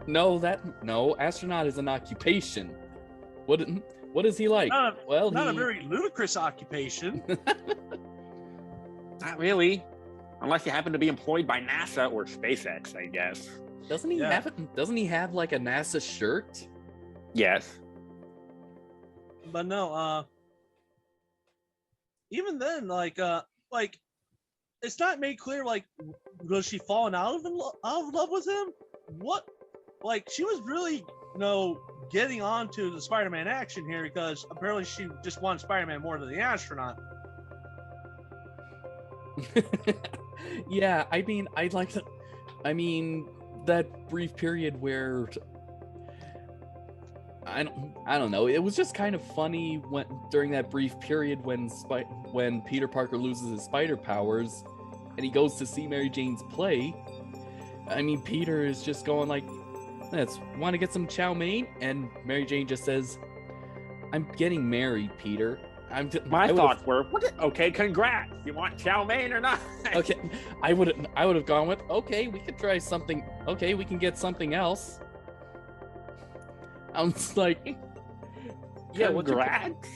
No, astronaut is an occupation. What is he like? Not Well, a very ludicrous occupation. Not really. Unless you happen to be employed by NASA or SpaceX, I guess. doesn't he have like a NASA shirt? Yes. But no, even then, like it's not made clear. Like, was she falling out of love with him? What? Like, she was really, getting on to the Spider-Man action here because apparently she just wanted Spider-Man more than the astronaut. Yeah, I mean, that brief period where I don't know. It was just kind of funny during that brief period when Peter Parker loses his spider powers and he goes to see Mary Jane's play. I mean, Peter is just going like, "Let's want to get some chow mein," and Mary Jane just says, "I'm getting married, Peter." My thoughts were, okay, congrats. You want chow mein or not? Okay, I would have gone with, okay, we could try something. Okay, we can get something else. I'm just like, yeah, congrats.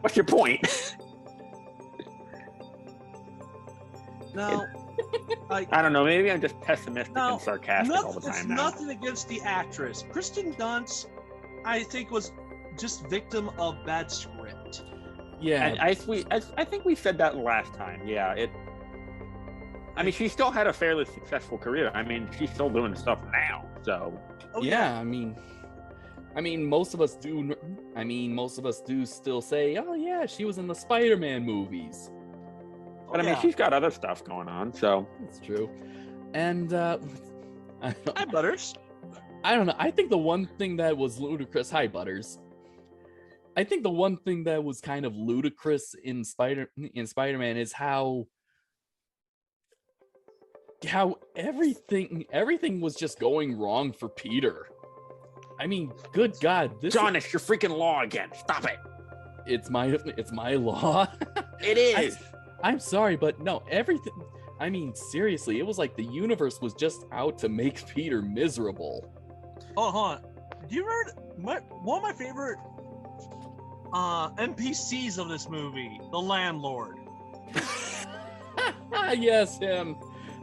What's your point? No, I don't know. Maybe I'm just pessimistic and sarcastic all the time it's now. nothing against the actress. Kristen Dunst, I think, was just victim of bad script. Yeah, And I think we said that last time. Yeah, I mean, she still had a fairly successful career. I mean, she's still doing stuff now. So yeah, I mean, most of us do. Most of us do still say, "Oh yeah, she was in the Spider-Man movies." But I mean, she's got other stuff going on. So That's true. And Hi, Butters. I don't know. I think the one thing that was ludicrous. Hi, Butters. I think the one thing that was kind of ludicrous in Spider-Man is how everything was just going wrong for Peter. I mean, good God, John, it's your freaking law again. Stop it. It's my law. It is. I'm sorry, but no, everything. I mean, seriously, it was like the universe was just out to make Peter miserable. Oh, hold on. Do you remember one of my favorite NPCs of this movie? The Landlord. Yes, him.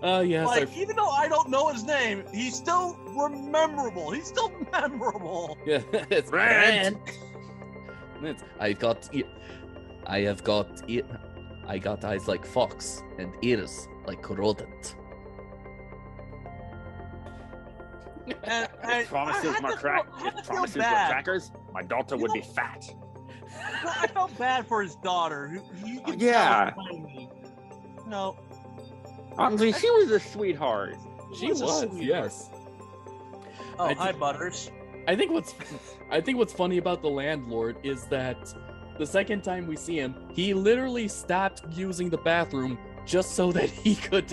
Yes. Like, even though I don't know his name, he's still memorable. He's still memorable. Yeah, it's Rand. I got eyes like fox and ears like rodent. And Promises I were bad. crackers. My daughter would be fat. Well, I felt bad for his daughter. You can Yeah. tell it's me. No. Honestly, she was a sweetheart. She was, yes. Oh, hi, Butters. I think what's funny about the Landlord is that the second time we see him, he literally stopped using the bathroom just so he could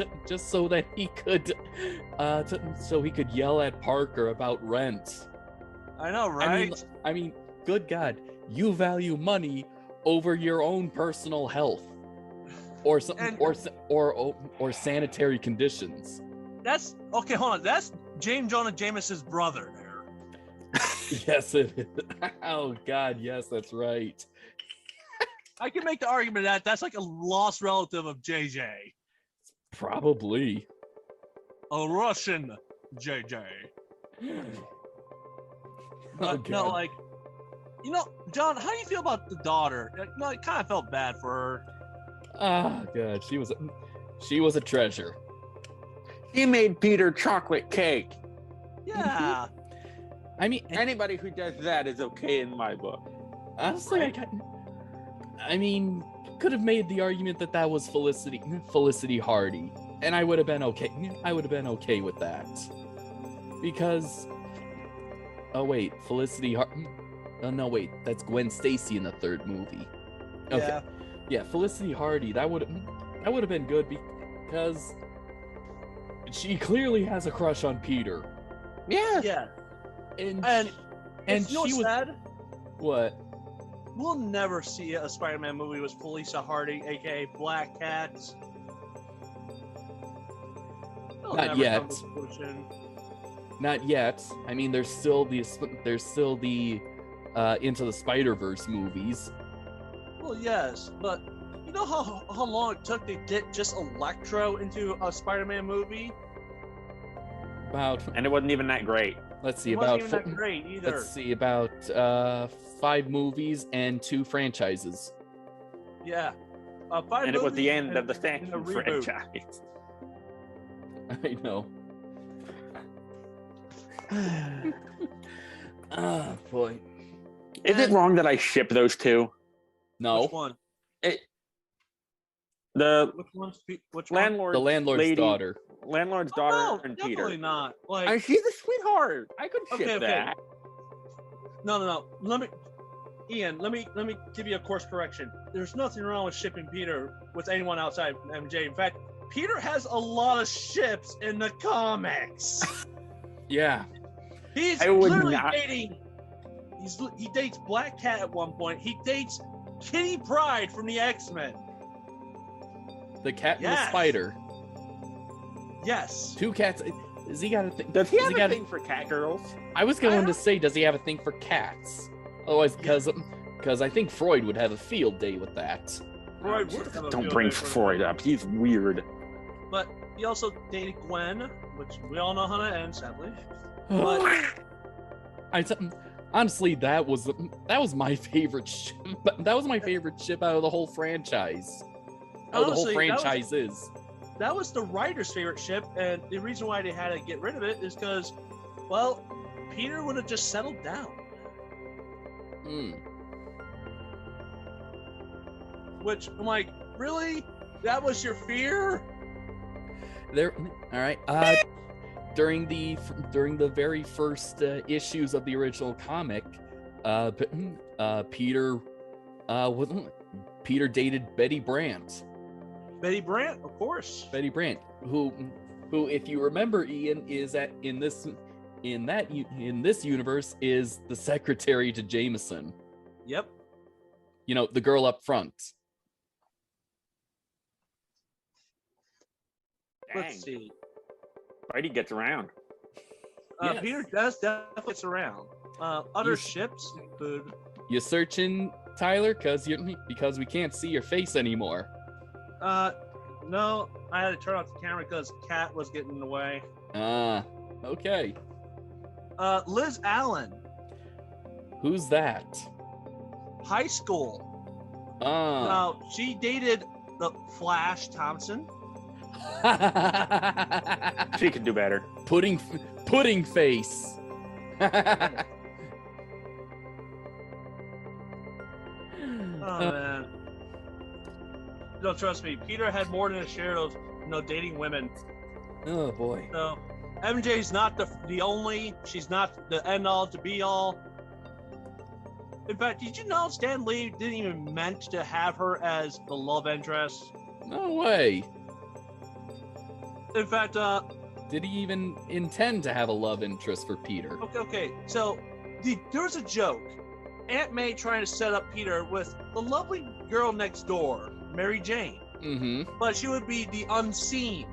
yell at Parker about rent. I know, right? I mean, good God, you value money over your own personal health, or something, or sanitary conditions. That's okay. Hold on. That's James Jonah Jameson's brother there. Yes, it is. Oh God, yes, that's right. I can make the argument that that's like a lost relative of JJ. Probably. A Russian JJ. But no, like, John, how do you feel about the daughter? No, I kind of felt bad for her. Ah, God, she was a treasure. He made Peter chocolate cake. Yeah. I mean, Anybody who does that is okay in my book. honestly, could have made the argument that was Felicity Hardy. and I would have been okay. I would have been okay with that because. Oh wait, Felicity Hart. Oh no, wait, that's Gwen Stacy in the third movie. Okay, yeah, Felicity Hardy. That would have been good because she clearly has a crush on Peter. Yeah. And she was sad. What? We'll never see a Spider-Man movie with Felicia Hardy, aka Black Cat. Not yet. Not yet. I mean, there's still the Into the Spider-Verse movies. Well, yes, but you know how long it took to get just Electro into a Spider-Man movie? And it wasn't even that great. Let's see, It wasn't even that great either. Let's see, about 5 movies and 2 franchises. Yeah. 5 And it was the movies end of the and a reboot. franchise. I know. Oh boy. Is it wrong that I ship those two? No. Which one? The Which one's which landlord, The landlord's lady, daughter. landlord's one? daughter, No, and definitely Peter. not. Like, She's a sweetheart. I could ship Okay. that. no. Let me give you a course correction. There's nothing wrong with shipping Peter with anyone outside MJ. In fact, Peter has a lot of ships in the comics. Yeah. He's I would literally not- dating. He dates Black Cat at one point. He dates Kitty Pryde from the X-Men. The cat and the Yes. spider. Yes. 2 cats. Does he got a thing? Does he have a got thing for cat girls? I was going to say, does he have a thing for cats? Otherwise, because I think Freud would have a field day with that. Freud would have a Don't field bring day for Freud that. up. He's weird. But he also dated Gwen, which we all know how to end, sadly. Honestly, that was my favorite ship. That was my favorite ship out of the whole franchise. Out of the whole Honestly, franchise is. That was the writer's favorite ship, and the reason why they had to get rid of it is because, well, Peter would have just settled down. Which I'm like, really? That was your fear? There. All right. During the very first issues of the original comic, Peter dated Betty Brant. Betty Brant, of course. Betty Brant, who, if you remember, Ian, is in this universe is the secretary to Jameson. Yep. You know, the girl up front. Let's see. Spidey gets around. Yes. Peter does definitely gets around. Other You- ships include. You searching, Tyler? Because we can't see your face anymore. No, I had to turn off the camera because Cat was getting in the way. Okay. Liz Allen, Who's that? high school. Now she dated the Flash Thompson. She could do better. Pudding face. Oh man. No, trust me. Peter had more than a share of dating women. Oh boy. So MJ's not the only. She's not the end all to be all. In fact, did you know Stan Lee didn't even meant to have her as the love interest? No way. In fact, Did he even intend to have a love interest for Peter? okay. So there was a joke. Aunt May trying to set up Peter with the lovely girl next door, Mary Jane. Mm-hmm. But she would be the unseen.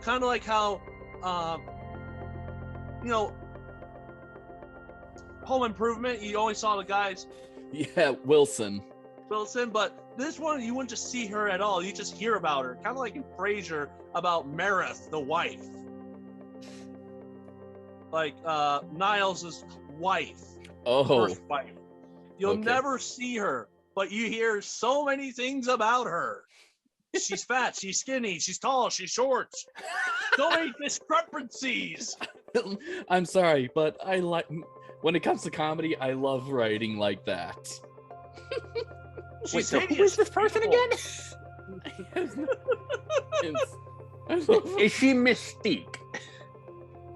Kind of like how, Home Improvement, you only saw the guys, Yeah, Wilson. but this one, you wouldn't just see her at all. You just hear about her. Kind of like in Frasier about Meredith, the wife. Like, Niles' wife. Oh, First wife. You'll Okay. never see her, but you hear so many things about her. She's fat, she's skinny, she's tall, she's short. So many discrepancies. I'm sorry, but I like when it comes to comedy, I love writing like that. She's So who hideous. is this person Beautiful. again? It's- Is she Mystique?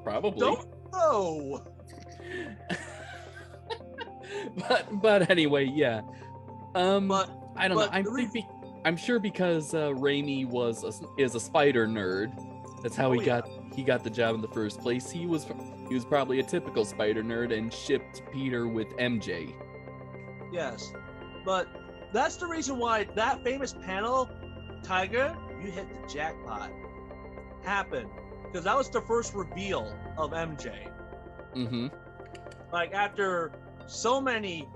Probably. Don't know. but anyway, yeah. But I don't know. but I'm sure because Raimi is a spider nerd. That's how he got the job in the first place. He was probably a typical spider nerd and shipped Peter with MJ. Yes, but that's the reason why that famous panel, Tiger, you hit the jackpot, happened, because that was the first reveal of MJ. Mm-hmm. Like, after so many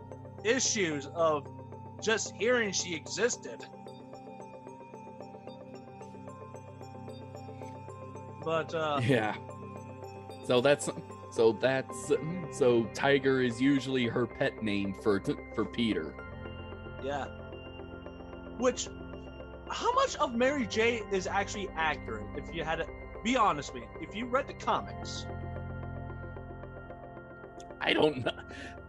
issues of just hearing she existed. But Yeah. So Tiger is usually her pet name for Peter. yeah. Which, how much of Mary Jane is actually accurate? If you had to be honest with me, if you read the comics. I don't know.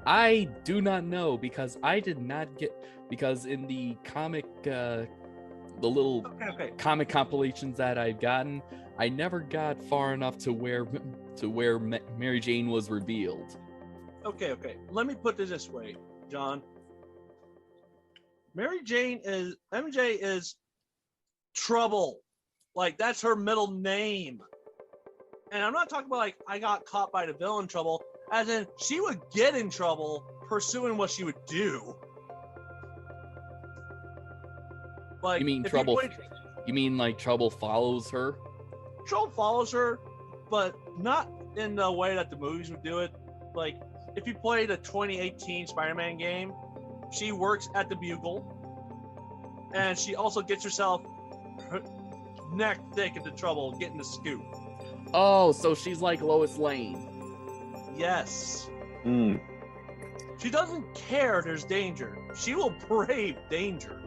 I do not know because I did not get in the comic the little comic compilations that I've gotten, I never got far enough to where Mary Jane was revealed. Okay. Let me put it this way, John. MJ is Trouble. Like, that's her middle name. And I'm not talking about like I got caught by the villain Trouble, as in she would get in trouble pursuing what she would do. Like, You mean Trouble? You mean like Trouble follows her? Trouble follows her, but not in the way that the movies would do it. Like, if you play the 2018 Spider-Man game, she works at the Bugle, and she also gets herself neck thick into trouble getting the scoop. Oh, so she's like Lois Lane. Yes. Mm. She doesn't care there's danger. She will brave danger.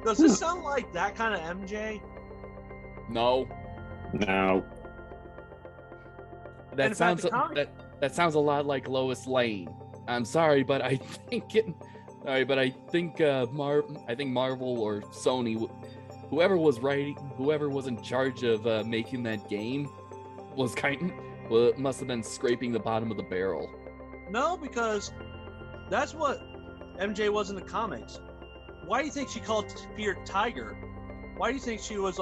Does this sound like that kind of MJ? No. That sounds that sounds a lot like Lois Lane. I'm sorry, but I think Marvel or Sony, whoever was in charge of making that game, must have been scraping the bottom of the barrel. No, because that's what MJ was in the comics. Why do you think she called Peter Tiger? Why do you think she was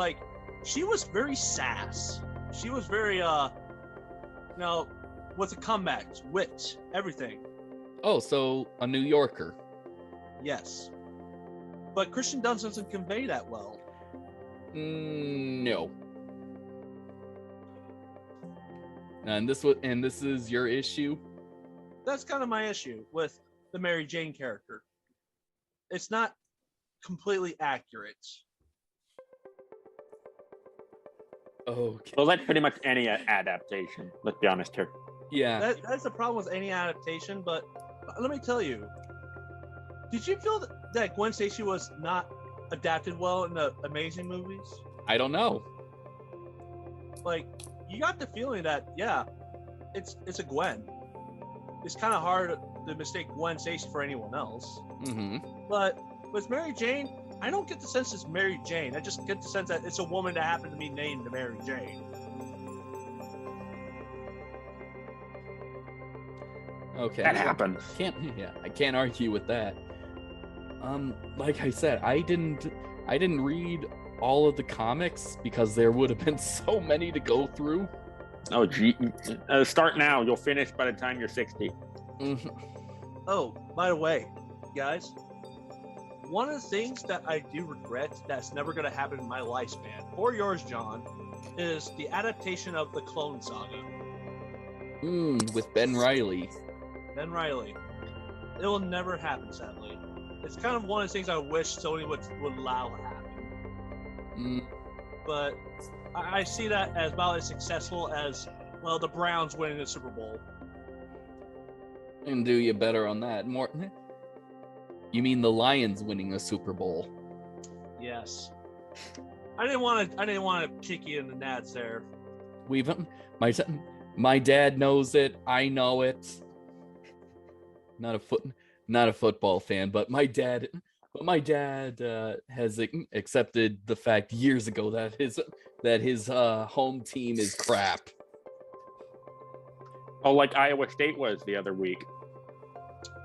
very sass? She was very, with the comebacks, wit, everything. Oh, so a New Yorker. Yes. But Christian Dunst doesn't convey that well. No. And this is your issue? That's kind of my issue with the Mary Jane character. It's not completely accurate. Okay. Well, that's pretty much any adaptation. Let's be honest here. Yeah. That's the problem with any adaptation, but let me tell you. Did you feel that Gwen Stacy was not adapted well in the Amazing movies? I don't know. Like, you got the feeling that, yeah, it's a Gwen. It's kind of hard to mistake Gwen Stacy for anyone else. Mm-hmm. But with Mary Jane, I don't get the sense it's Mary Jane. I just get the sense that it's a woman that happened to be named Mary Jane. Okay. That happens. I can't argue with that. Like I said, I didn't read all of the comics because there would have been so many to go through. Oh, gee. Start now. You'll finish by the time you're 60. Mm-hmm. Oh, by the way, guys, one of the things that I do regret that's never going to happen in my lifespan, or yours, John, is the adaptation of the Clone Saga. With Ben Reilly. Ben Reilly. It will never happen, sadly. It's kind of one of the things I wish Sony would allow to happen. But I see that as about as successful as, well, the Browns winning the Super Bowl. And do you better on that. More. You mean the Lions winning the Super Bowl? Yes. I didn't want to kick you in the nads there. My dad knows it. I know it. Not a football fan, but my dad But my dad has accepted the fact years ago that his home team is crap. Oh, like Iowa State was the other week.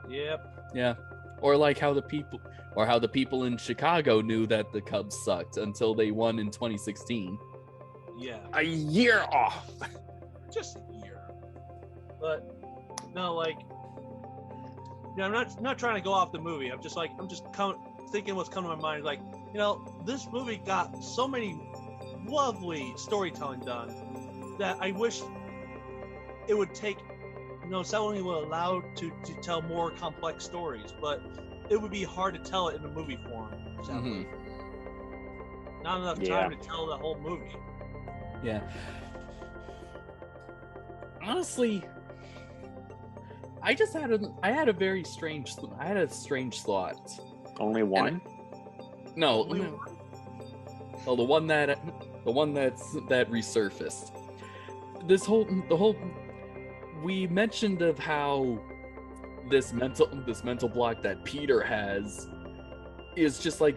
Yep. Yeah, or like how the people in Chicago knew that the Cubs sucked until they won in 2016. Yeah. A year off. Just a year. But no, like, yeah, I'm not trying to go off the movie. I'm just thinking what's coming to my mind. Like, this movie got so many lovely storytelling done that I wish it would take. Someone who will allow to tell more complex stories, but it would be hard to tell it in a movie form. Sadly. Not enough time to tell the whole movie. Yeah. Honestly, I had a strange thought. Only one? No, well, the one that resurfaced. We mentioned of how this mental block that Peter has is just like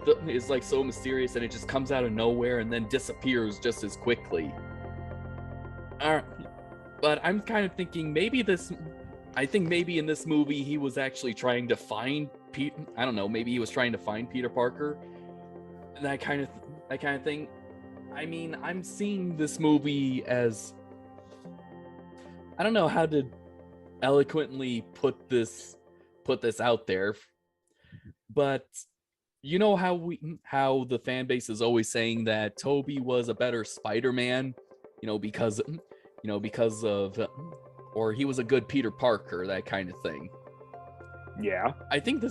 so mysterious, and it just comes out of nowhere and then disappears just as quickly. But I'm kind of thinking maybe in this movie he was actually trying to find Pete. I don't know. Maybe he was trying to find Peter Parker. And that kind of thing. I mean, I'm seeing this movie as, I don't know how to eloquently put this out there, but you know how the fan base is always saying that Toby was a better Spider-Man, because of, or he was a good Peter Parker, that kind of thing. Yeah. I think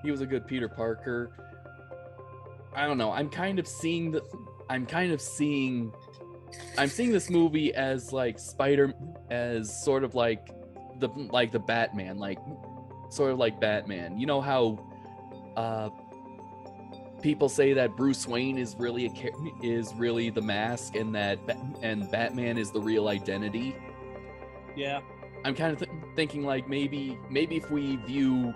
he was a good Peter Parker. I don't know. I'm seeing this movie as like as sort of like the Batman, like sort of like Batman. You know how people say that Bruce Wayne is really the mask, and Batman is the real identity. Yeah. I'm kind of thinking like maybe if we view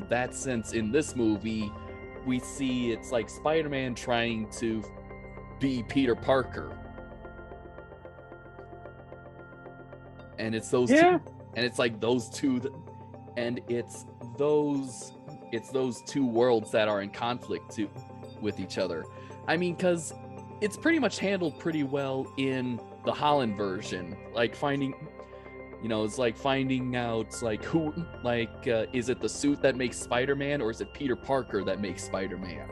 that sense in this movie, we see it's like Spider-Man trying to be Peter Parker. And it's those two, and it's like those two, and it's those two worlds that are in conflict with each other. I mean, because it's pretty much handled pretty well in the Holland version, like it's like finding out like who, like is it the suit that makes Spider-Man, or is it Peter Parker that makes Spider-Man?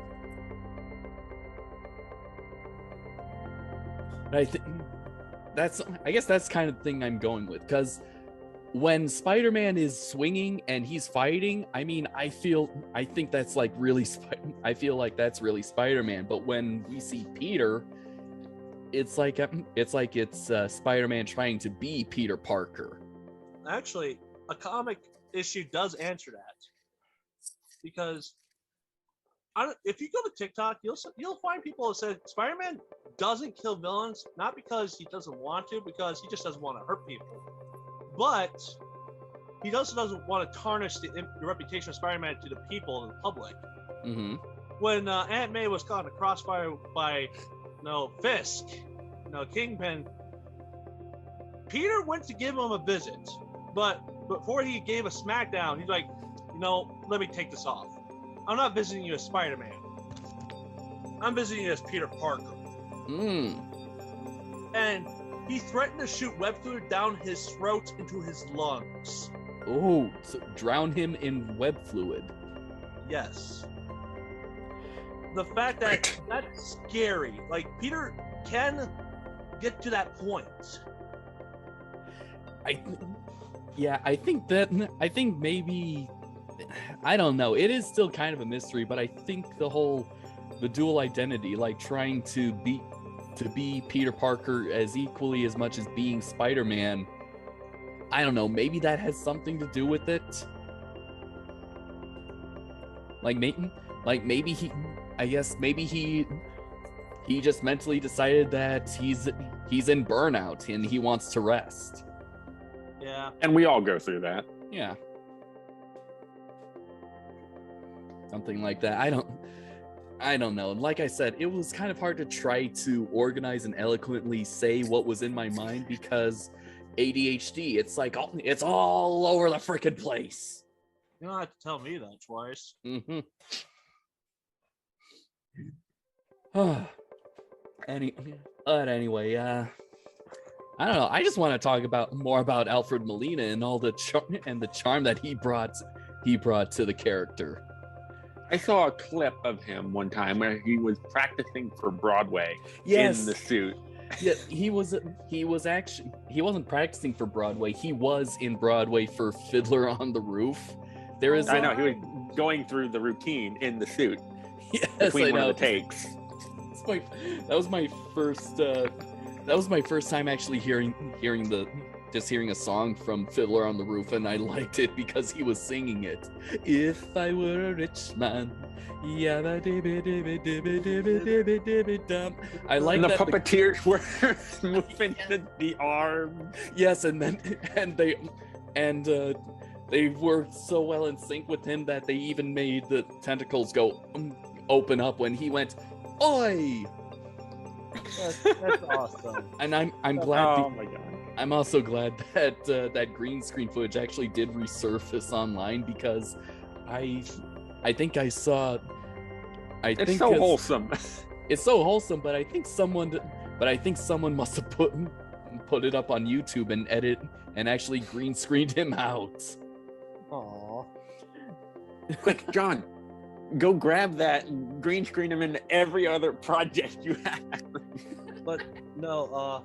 I guess that's kind of the thing I'm going with, because when Spider-Man is swinging and he's fighting, I mean, I think that's like really, I feel like that's really Spider-Man. But when we see Peter, it's like it's Spider-Man trying to be Peter Parker. Actually, a comic issue does answer that, because if you go to TikTok, you'll find people who say Spider-Man doesn't kill villains, not because he doesn't want to, because he just doesn't want to hurt people. But he also doesn't want to tarnish the reputation of Spider-Man to the people and the public. Mm-hmm. When Aunt May was caught in a crossfire by Fisk, Kingpin, Peter went to give him a visit, but before he gave a smackdown, he's like, let me take this off. I'm not visiting you as Spider-Man. I'm visiting you as Peter Parker. And he threatened to shoot web fluid down his throat into his lungs. Oh, so drown him in web fluid. Yes. The fact that that's scary. Like, Peter can get to that point. I think maybe, I don't know. It is still kind of a mystery, but I think the dual identity, like trying to be Peter Parker as equally as much as being Spider-Man, I don't know, maybe that has something to do with it. Maybe he just mentally decided that he's in burnout and he wants to rest. Yeah. And we all go through that. Yeah. something like that. I don't know. Like I said, it was kind of hard to try to organize and eloquently say what was in my mind because ADHD, it's like it's all over the freaking place. You don't have to tell me that twice. Mm-hmm. Anyway, I don't know. I just want to talk more about Alfred Molina and all the charm that he brought to the character. I saw a clip of him one time where he was practicing for Broadway Yes. in the suit. Yeah, he wasn't practicing for Broadway. He was in Broadway for Fiddler on the Roof. There is I know, he was going through the routine in the suit yes, between I one know. of the takes. That was my first time actually hearing a song from Fiddler on the Roof, and I liked it because he was singing it. If I were a rich man, yabba dibba dibba dibba dibba dibba dibba dum. I like And the that puppeteers were moving the arms. yes, and they worked so well in sync with him that they even made the tentacles go open up when he went, "Oi!" That's awesome. And I'm glad. Oh my god. I'm also glad that that green screen footage actually did resurface online because I think I saw. It's so wholesome. It's so wholesome, but I think someone must have put it up on YouTube and actually green screened him out. Aw. Quick, John, go grab that and green screen him in every other project you have. But no,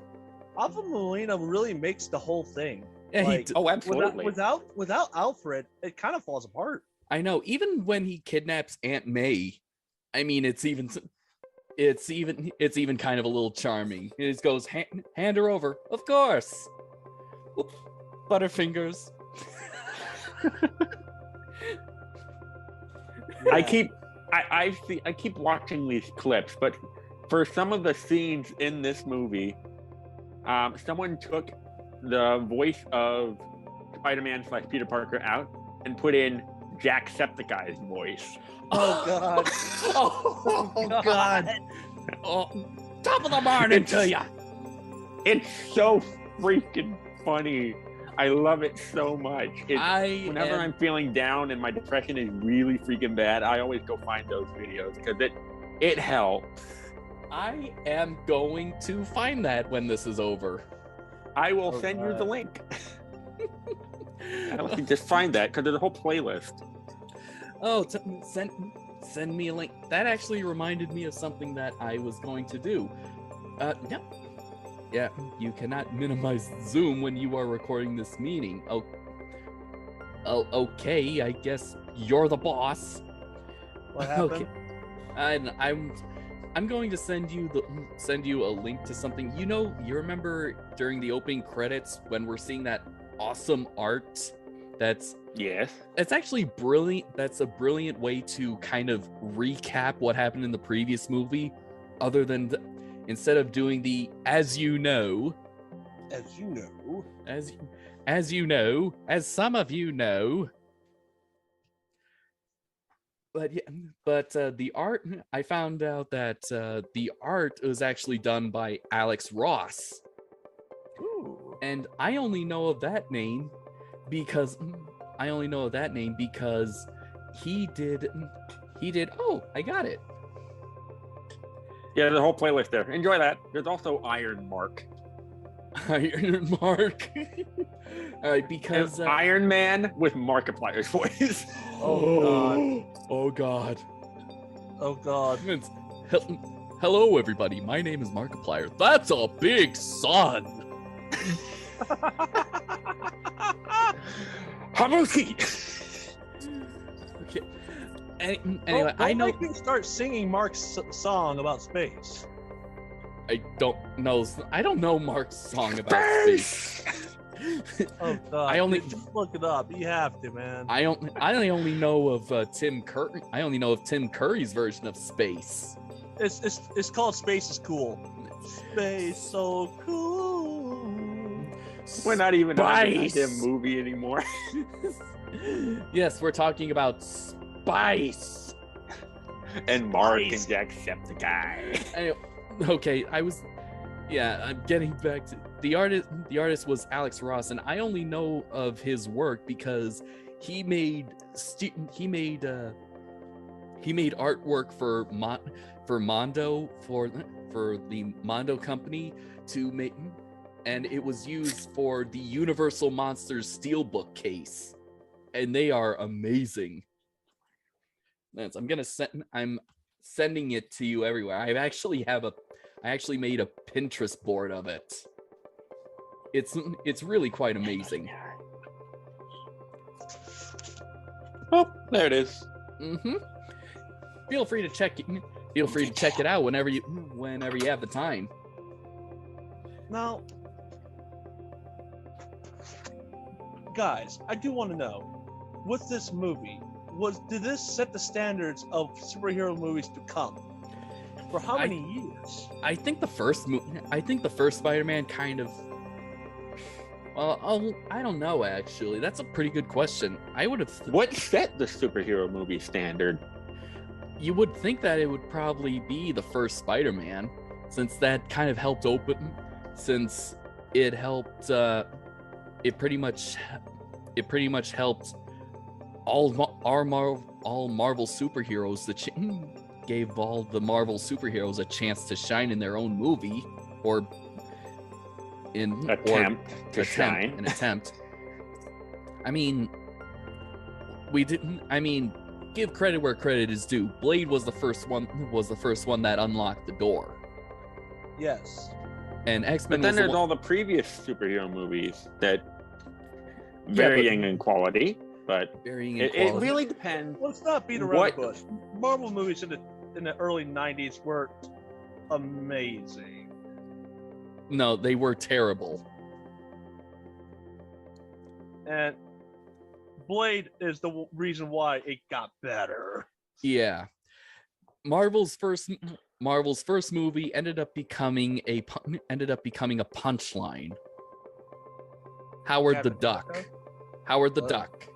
Alfred Molina really makes the whole thing. Yeah, Like, Oh, absolutely. Without Alfred, it kind of falls apart. I know. Even when he kidnaps Aunt May, I mean, it's even kind of a little charming. He just goes, hand her over, of course. Oop, Butterfingers. I keep watching these clips, but for some of the scenes in this movie, someone took the voice of Spider-Man / Peter Parker out and put in Jacksepticeye's voice. Oh God! Oh God! Oh, top of the morning to ya. It's so freaking funny. I love it so much. Whenever I'm feeling down and my depression is really freaking bad, I always go find those videos because it helps. I am going to find that when this is over. I will send you the link. I'll just find that because there's a whole playlist. Oh, send me a link. That actually reminded me of something that I was going to do. Yep. Yeah, you cannot minimize Zoom when you are recording this meeting. Oh, okay. I guess you're the boss. What happened? Okay. I'm going to send you a link to something. You remember during the opening credits when we're seeing that awesome art? Yes. It's actually brilliant. That's a brilliant way to kind of recap what happened in the previous movie, other than instead of doing the as some of you know. But the art, I found out that the art was actually done by Alex Ross. Ooh. And I only know of that name because he did. Oh, I got it. Yeah, there's a whole playlist there. Enjoy that. There's also Iron Mark. Iron Mark. All right, because Iron Man with Markiplier's voice. Oh God. Oh God. Hello, everybody. My name is Markiplier. That's a big sun. Hamuki. Okay. Anyway, I know. Make me start singing Mark's song about space. I don't know Mark's song about space. Oh God! Just look it up. You have to, man. I only know of Tim Curry. I only know of Tim Curry's version of space. It's called Space is Cool. Space so cool. We're not even on the movie anymore. Yes, we're talking about spice. And Mark and Jacksepticeye. Okay, I'm getting back to the artist. The artist was Alex Ross, and I only know of his work because he made artwork for Mondo for the Mondo company to make, and it was used for the Universal Monsters Steelbook case, and they are amazing. I'm sending it to you everywhere. I actually made a Pinterest board of it. It's really quite amazing. Oh, there it is. Mm-hmm. Feel free to check it out whenever you have the time. Now, guys, I do want to know, with this movie, did this set the standards of superhero movies to come? For how many years? I think the first Spider-Man kind of. Well, I don't know actually. That's a pretty good question. I would have. What set the superhero movie standard? You would think that it would probably be the first Spider-Man, since that kind of helped open. Since it helped. It pretty much helped all Marvel superheroes gave all the Marvel superheroes a chance to shine in their own movie, or in shine. An attempt. I mean, give credit where credit is due. Blade was the first one that unlocked the door. Yes. And X-Men. But then there's all the previous superhero movies that varying in quality, but it really depends. Let's not beat around the bush. Marvel movies in the early 90s were amazing. No, they were terrible. And Blade is the reason why it got better. Yeah. Marvel's first movie ended up becoming a punchline. Howard the Duck. Howard the Duck.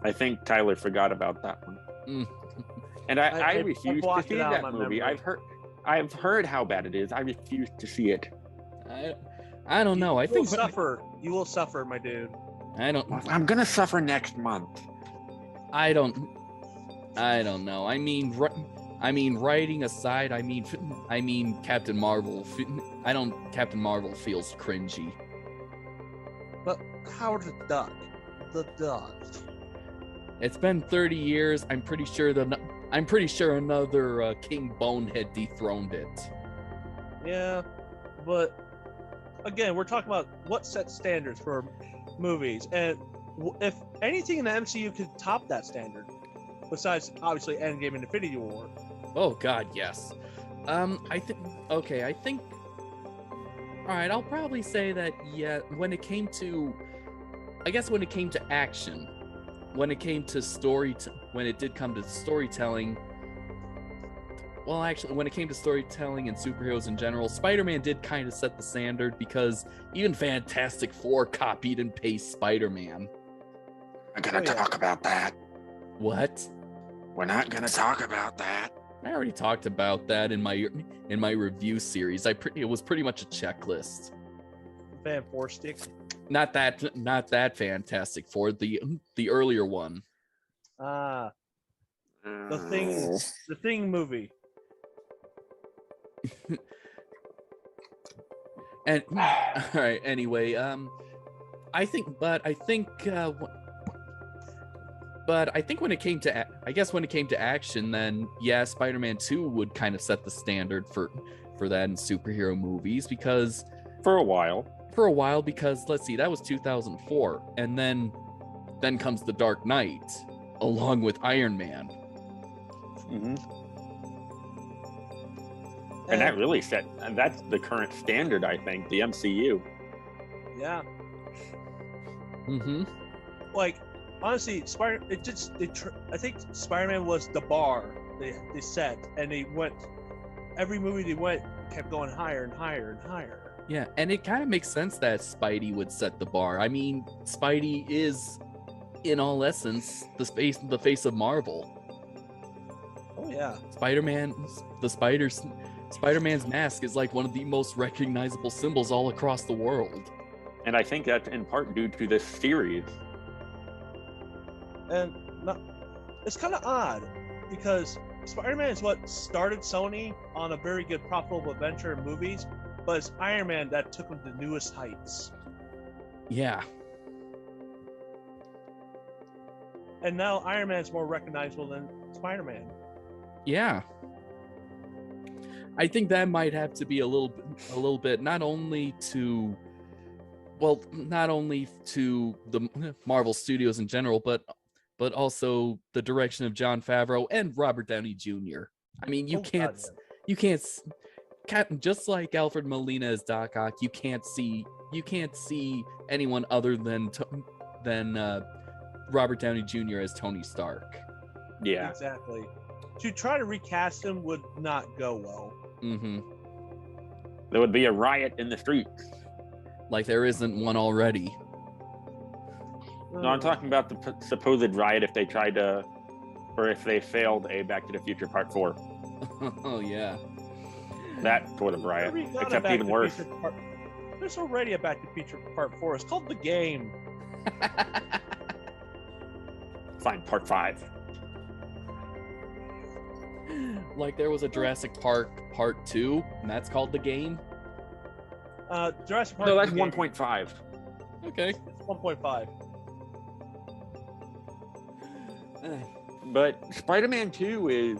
I think Tyler forgot about that one. And I refuse to see that movie. Memory. I've heard how bad it is. I refuse to see it. I don't know. You will suffer, my dude. I'm gonna suffer next month. I don't know. I mean, writing aside, I mean, Captain Marvel. Captain Marvel feels cringy. But Howard the Duck. It's been 30 years. I'm pretty sure another King Bonehead dethroned it. Yeah, but again, we're talking about what sets standards for movies, and if anything in the MCU could top that standard, besides obviously Endgame and Infinity War. Oh God, yes. I think. All right, I'll probably say that. Yeah, when it came to action, when it came to when it did come to storytelling. Well, actually, when it came to storytelling and superheroes in general, Spider-Man did kind of set the standard, because even Fantastic Four copied and pasted Spider-Man. We're gonna talk about that. What? We're not gonna talk about that. I already talked about that in my review series. It was pretty much a checklist. Fan Four Stick. Not that Fantastic Four, the earlier one. The Thing movie. And all right, anyway, I think when it came to action, then yeah, Spider-Man 2 would kind of set the standard for that in superhero movies, because for a while, because let's see, that was 2004, and then comes The Dark Knight along with Iron Man. Mm-hmm. And that really that's the current standard, I think, the MCU. Yeah. Mm-hmm. Like, honestly, I think Spider-Man was the bar they set, and every movie they went kept going higher and higher and higher. Yeah, and it kind of makes sense that Spidey would set the bar. I mean, Spidey is, in all essence, the face of Marvel. Oh yeah. Spider-Man's mask is like one of the most recognizable symbols all across the world. And I think that's in part due to this series. And it's kind of odd because Spider-Man is what started Sony on a very good profitable adventure in movies, but it's Iron Man that took them to newest heights. Yeah. And now Iron Man's more recognizable than Spider-Man. Yeah. I think that might have to be a little bit not only to the Marvel Studios in general, but also the direction of Jon Favreau and Robert Downey Jr. I mean, you can't just like Alfred Molina as Doc Ock, you can't see anyone other than Robert Downey Jr. as Tony Stark. Yeah. Exactly. To try to recast him would not go well. Mm-hmm. There would be a riot in the streets. Like there isn't one already. No, I'm talking about the supposed riot if they tried to, or if they failed a Back to the Future Part 4. Oh, yeah. That sort of riot, Already got a except Back even to worse. Future There's already a Back to the Future Part 4. It's called The Game. Fine, Part 5. Like there was a Jurassic Park Part 2, and that's called The Game. Jurassic Park. No, that's The Game. 1.5. Okay. It's 1.5. But Spider-Man 2 is...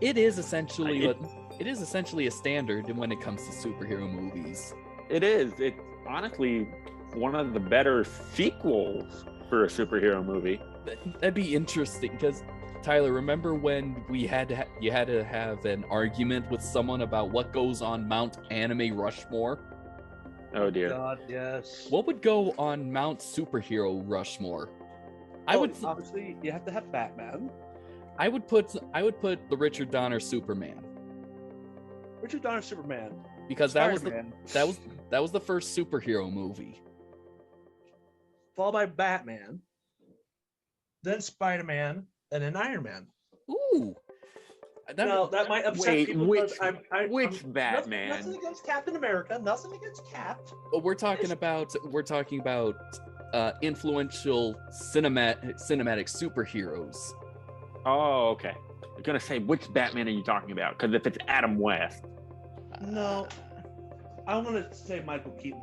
It is essentially a standard when it comes to superhero movies. It is. It's honestly one of the better sequels for a superhero movie. That'd be interesting because Tyler, remember when you had to have an argument with someone about what goes on Mount Anime Rushmore? Oh dear. God, yes. What would go on Mount Superhero Rushmore? Obviously you have to have Batman. I would put the Richard Donner Superman. Richard Donner Superman. Because that was Spider-Man. the first superhero movie. Followed by Batman, then Spider-Man, and then Iron Man. Ooh. That might upset Wait, people. which I'm Batman? Nothing against Captain America. Nothing against Cap. But we're talking about influential cinematic superheroes. Oh, okay. I'm gonna say, which Batman are you talking about? Because if it's Adam West, No, I want to say Michael Keaton.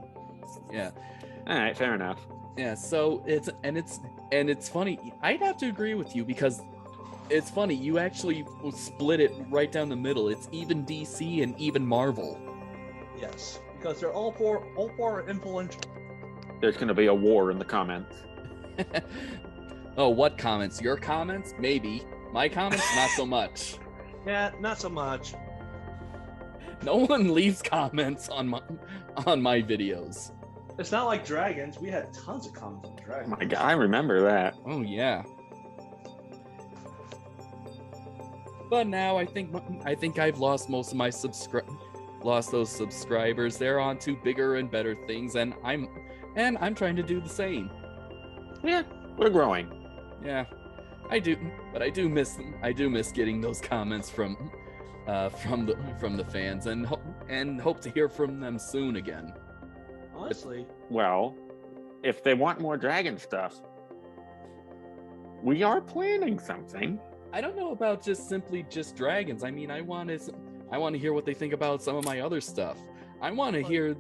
Yeah. all right, fair enough. Yeah, so it's funny. I'd have to agree with you because it's funny. You actually split it right down the middle. It's even DC and even Marvel. Yes, because they're all four are influential. There's gonna be a war in the comments. Oh, what comments? Your comments? Maybe. My comments? Not so much. Yeah, not so much. No one leaves comments on my videos. It's not like Dragons. We had tons of comments on Oh Dragons. my god, I remember that. Oh yeah. But now I think I've lost most of my lost those subscribers. They're on to bigger and better things, and I'm trying to do the same. Yeah, we're growing. Yeah, I do, but I do miss getting those comments from the fans, and hope to hear from them soon again. Honestly, Well, if they want more dragon stuff, we are planning something. I don't know about just dragons. I mean, I want to hear what they think about some of my other stuff. I want to hear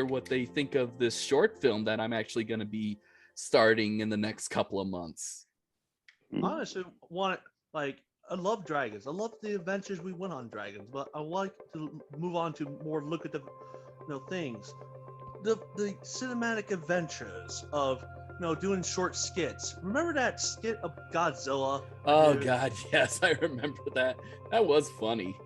what they think of this short film that I'm actually going to be starting in the next couple of months. honestly, I love Dragons. I love the adventures we went on Dragons, but I like to move on to more lucrative, things. The cinematic adventures of doing short skits. Remember that skit of Godzilla? Oh Dude, God, yes, I remember that. That was funny.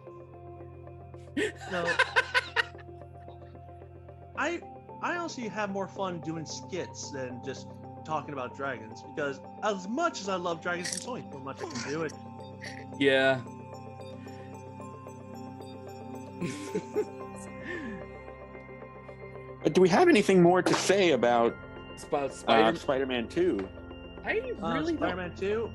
I honestly have more fun doing skits than just talking about dragons, because as much as I love dragons, there's only so much I can do it. Yeah. But do we have anything more to say about Spider-Man. Spider-Man 2? I really don't. Spider-Man 2.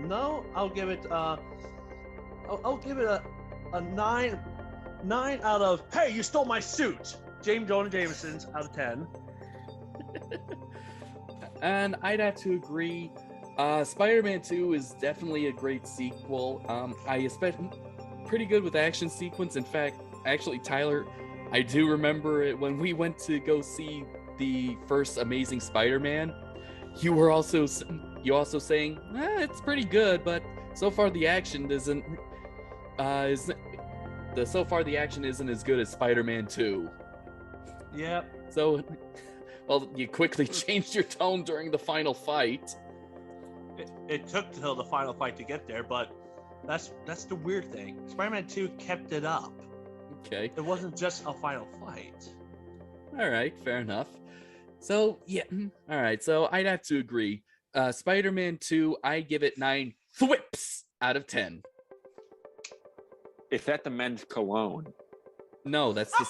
No, I'll give it. I'll give it a 9 out of. Hey, you stole my suit. James Jonah Jameson's out of 10. And I'd have to agree. Spider-Man 2 is definitely a great sequel. I especially pretty good with action sequence. In fact, actually, Tyler, I do remember it when we went to go see the first Amazing Spider-Man. You also saying it's pretty good, but so far the action isn't as good as Spider-Man 2. Yep. So, well, you quickly changed your tone during the final fight. It took till the final fight to get there, but that's the weird thing. Spider-Man 2 kept it up. Okay. It wasn't just a final fight. All right, fair enough. So, yeah. All right, so I'd have to agree. Spider-Man 2, I give it 9 thwips out of 10. Is that the men's cologne? No, that's the...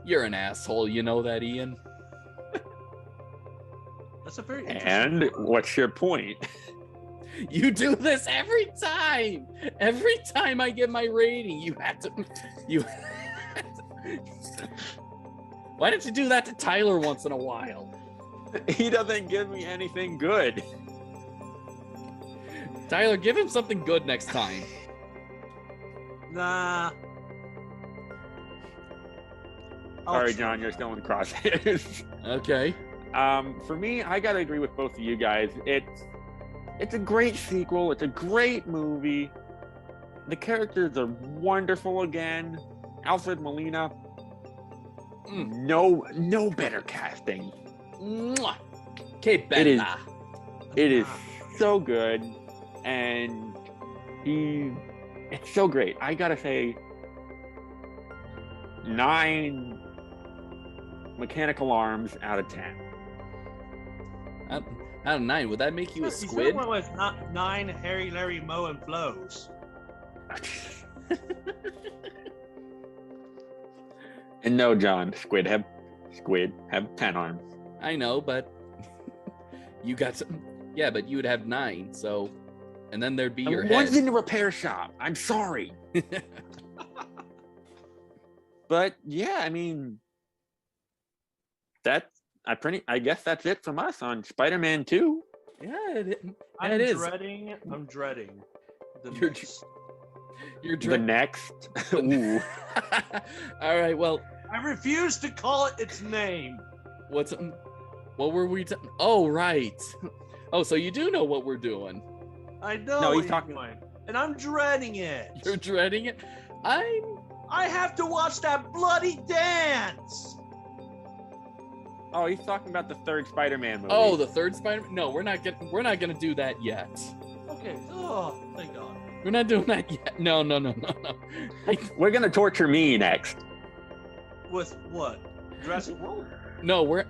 You're an asshole, you know that, Ian? That's a very And what's your point? You do this every time. Every time I give my rating, you have to. Why don't you do that to Tyler once in a while? He doesn't give me anything good. Tyler, give him something good next time. Nah. Sorry, John, you're still in crosshairs. Okay. For me, I gotta agree with both of you guys. It's a great sequel. It's a great movie. The characters are wonderful again. Alfred Molina. No better casting. Mwah. Que It is. bella. It is so good, and it's so great. I gotta say, 9 mechanical arms out of 10. Out of 9, would that make you a squid? Went with 9 Harry, Larry, Moe, and Flows. And no, John, squid have 10 arms. I know, but you got some. Yeah, but you would have 9, so, and then there'd be your head. One's in the repair shop. I'm sorry. But yeah, I mean, I guess that's it from us on Spider-Man 2. Yeah, it I'm is. dreading the You're next. The next. Ooh. All right, well, I refuse to call it its name. what were we oh, right. Oh, so you do know what we're doing. I know. No, he's what talking- you're doing, and I'm dreading it. You're dreading it. I have to watch that bloody dance. Oh, he's talking about the third Spider-Man movie. Oh, the third Spider-Man. No, we're not gonna do that yet. Okay. Oh, thank God. We're not doing that yet. No. We're gonna torture me next. With what? Jurassic World? No, we're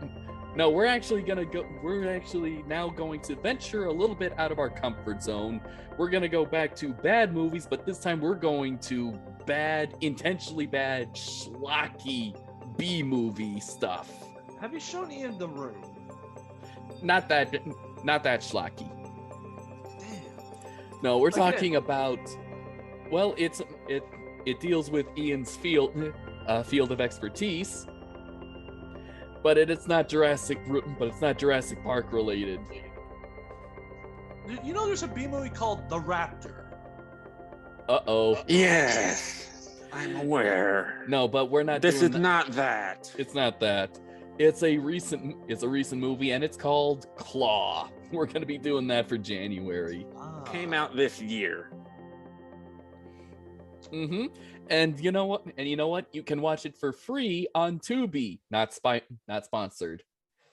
actually gonna go. We're actually now going to venture a little bit out of our comfort zone. We're gonna go back to bad movies, but this time we're going to intentionally bad, schlocky B-movie stuff. Have you shown Ian The Room? Not that schlocky. Damn. No, we're Again. talking about. Well, it deals with Ian's field of expertise, but it's not Jurassic Park related. You know, there's a B movie called The Raptor. Uh-oh. Yes, I'm aware. No, but we're not. This doing is that. not that. It's not that. It's a recent movie, and it's called Claw. We're gonna be doing that for January. Came out this year. Mm-hmm. And you know what? You can watch it for free on Tubi. Not sponsored.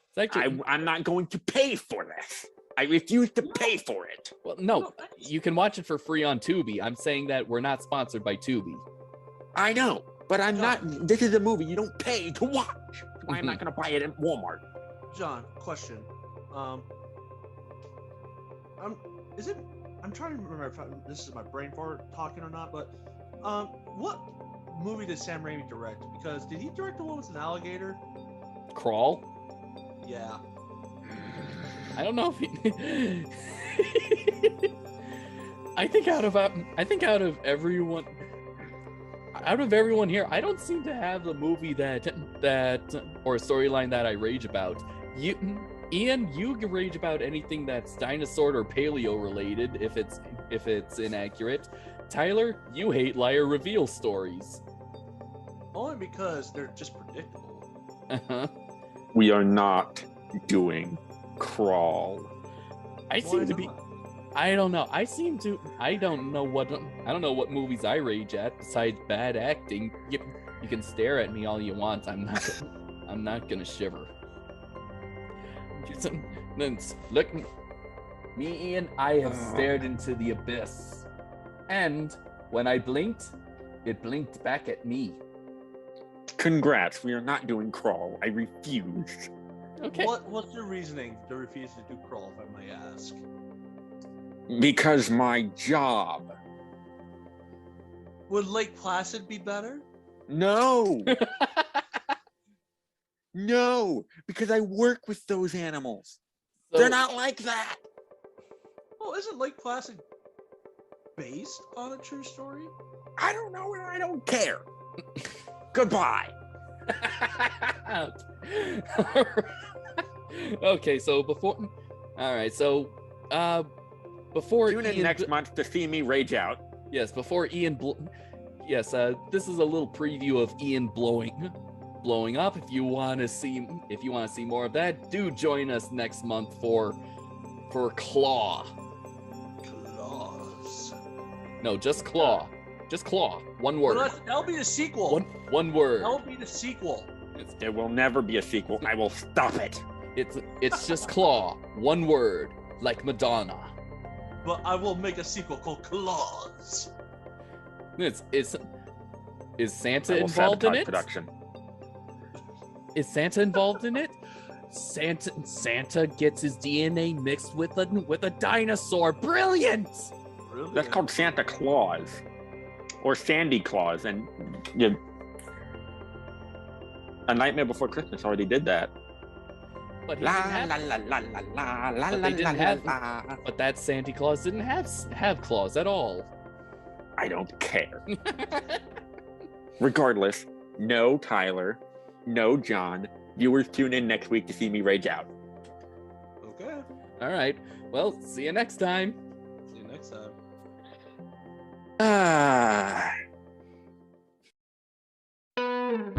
It's actually. I'm not going to pay for this. I refuse to pay for it. Well, no, you can watch it for free on Tubi. I'm saying that we're not sponsored by Tubi. I know, but I'm not. This is a movie you don't pay to watch. Why I'm not going to buy it at Walmart. John, question. I'm trying to remember if this is my brain fart talking or not, but what movie did Sam Raimi direct? Because did he direct the one with an alligator? Crawl. Yeah. I don't know if he... I think out of everyone here, I don't seem to have the movie that or a storyline that I rage about. Ian, you can rage about anything that's dinosaur or paleo related if it's inaccurate. Tyler, you hate liar reveal stories. Only because they're just predictable. Uh-huh. We are not doing Crawl. I seem to be. I don't know. I don't know what movies I rage at besides bad acting. You can stare at me all you want. I'm not gonna shiver. Look, me, Ian, I have stared into the abyss, and when I blinked, it blinked back at me. Congrats, we are not doing Crawl. I refused. Okay. What's your reasoning to refuse to do Crawl, if I may ask? Because my job. Would Lake Placid be better? No. No, because I work with those animals. So- They're not like that. Oh, isn't Lake Placid based on a true story? I don't know and I don't care. Goodbye. Okay, so before Tune in Ian next month to see me rage out. Yes, before Ian this is a little preview of Ian blowing up. If you want to see more of that, do join us next month for Claw. Claws. No, just Claw. Just Claw. One word. Well, that'll be the sequel. One word. That'll be the sequel. There will never be a sequel. I will stop it. It's just Claw. One word. Like Madonna. But I will make a sequel called Claws. Is Santa I will involved in sabotage it? production. Is Santa involved in it? Santa gets his DNA mixed with a dinosaur. Brilliant! Really? That's called Santa Claus. Or Sandy Claus. And A Nightmare Before Christmas already did that. But he La didn't la have, la la la la but la they didn't la have, la. but that Santa Claus didn't have claws at all. I don't care. Regardless, no Tyler, no John. Viewers tune in next week to see me rage out. Okay. All right. Well, see you next time. See you next time. Ah.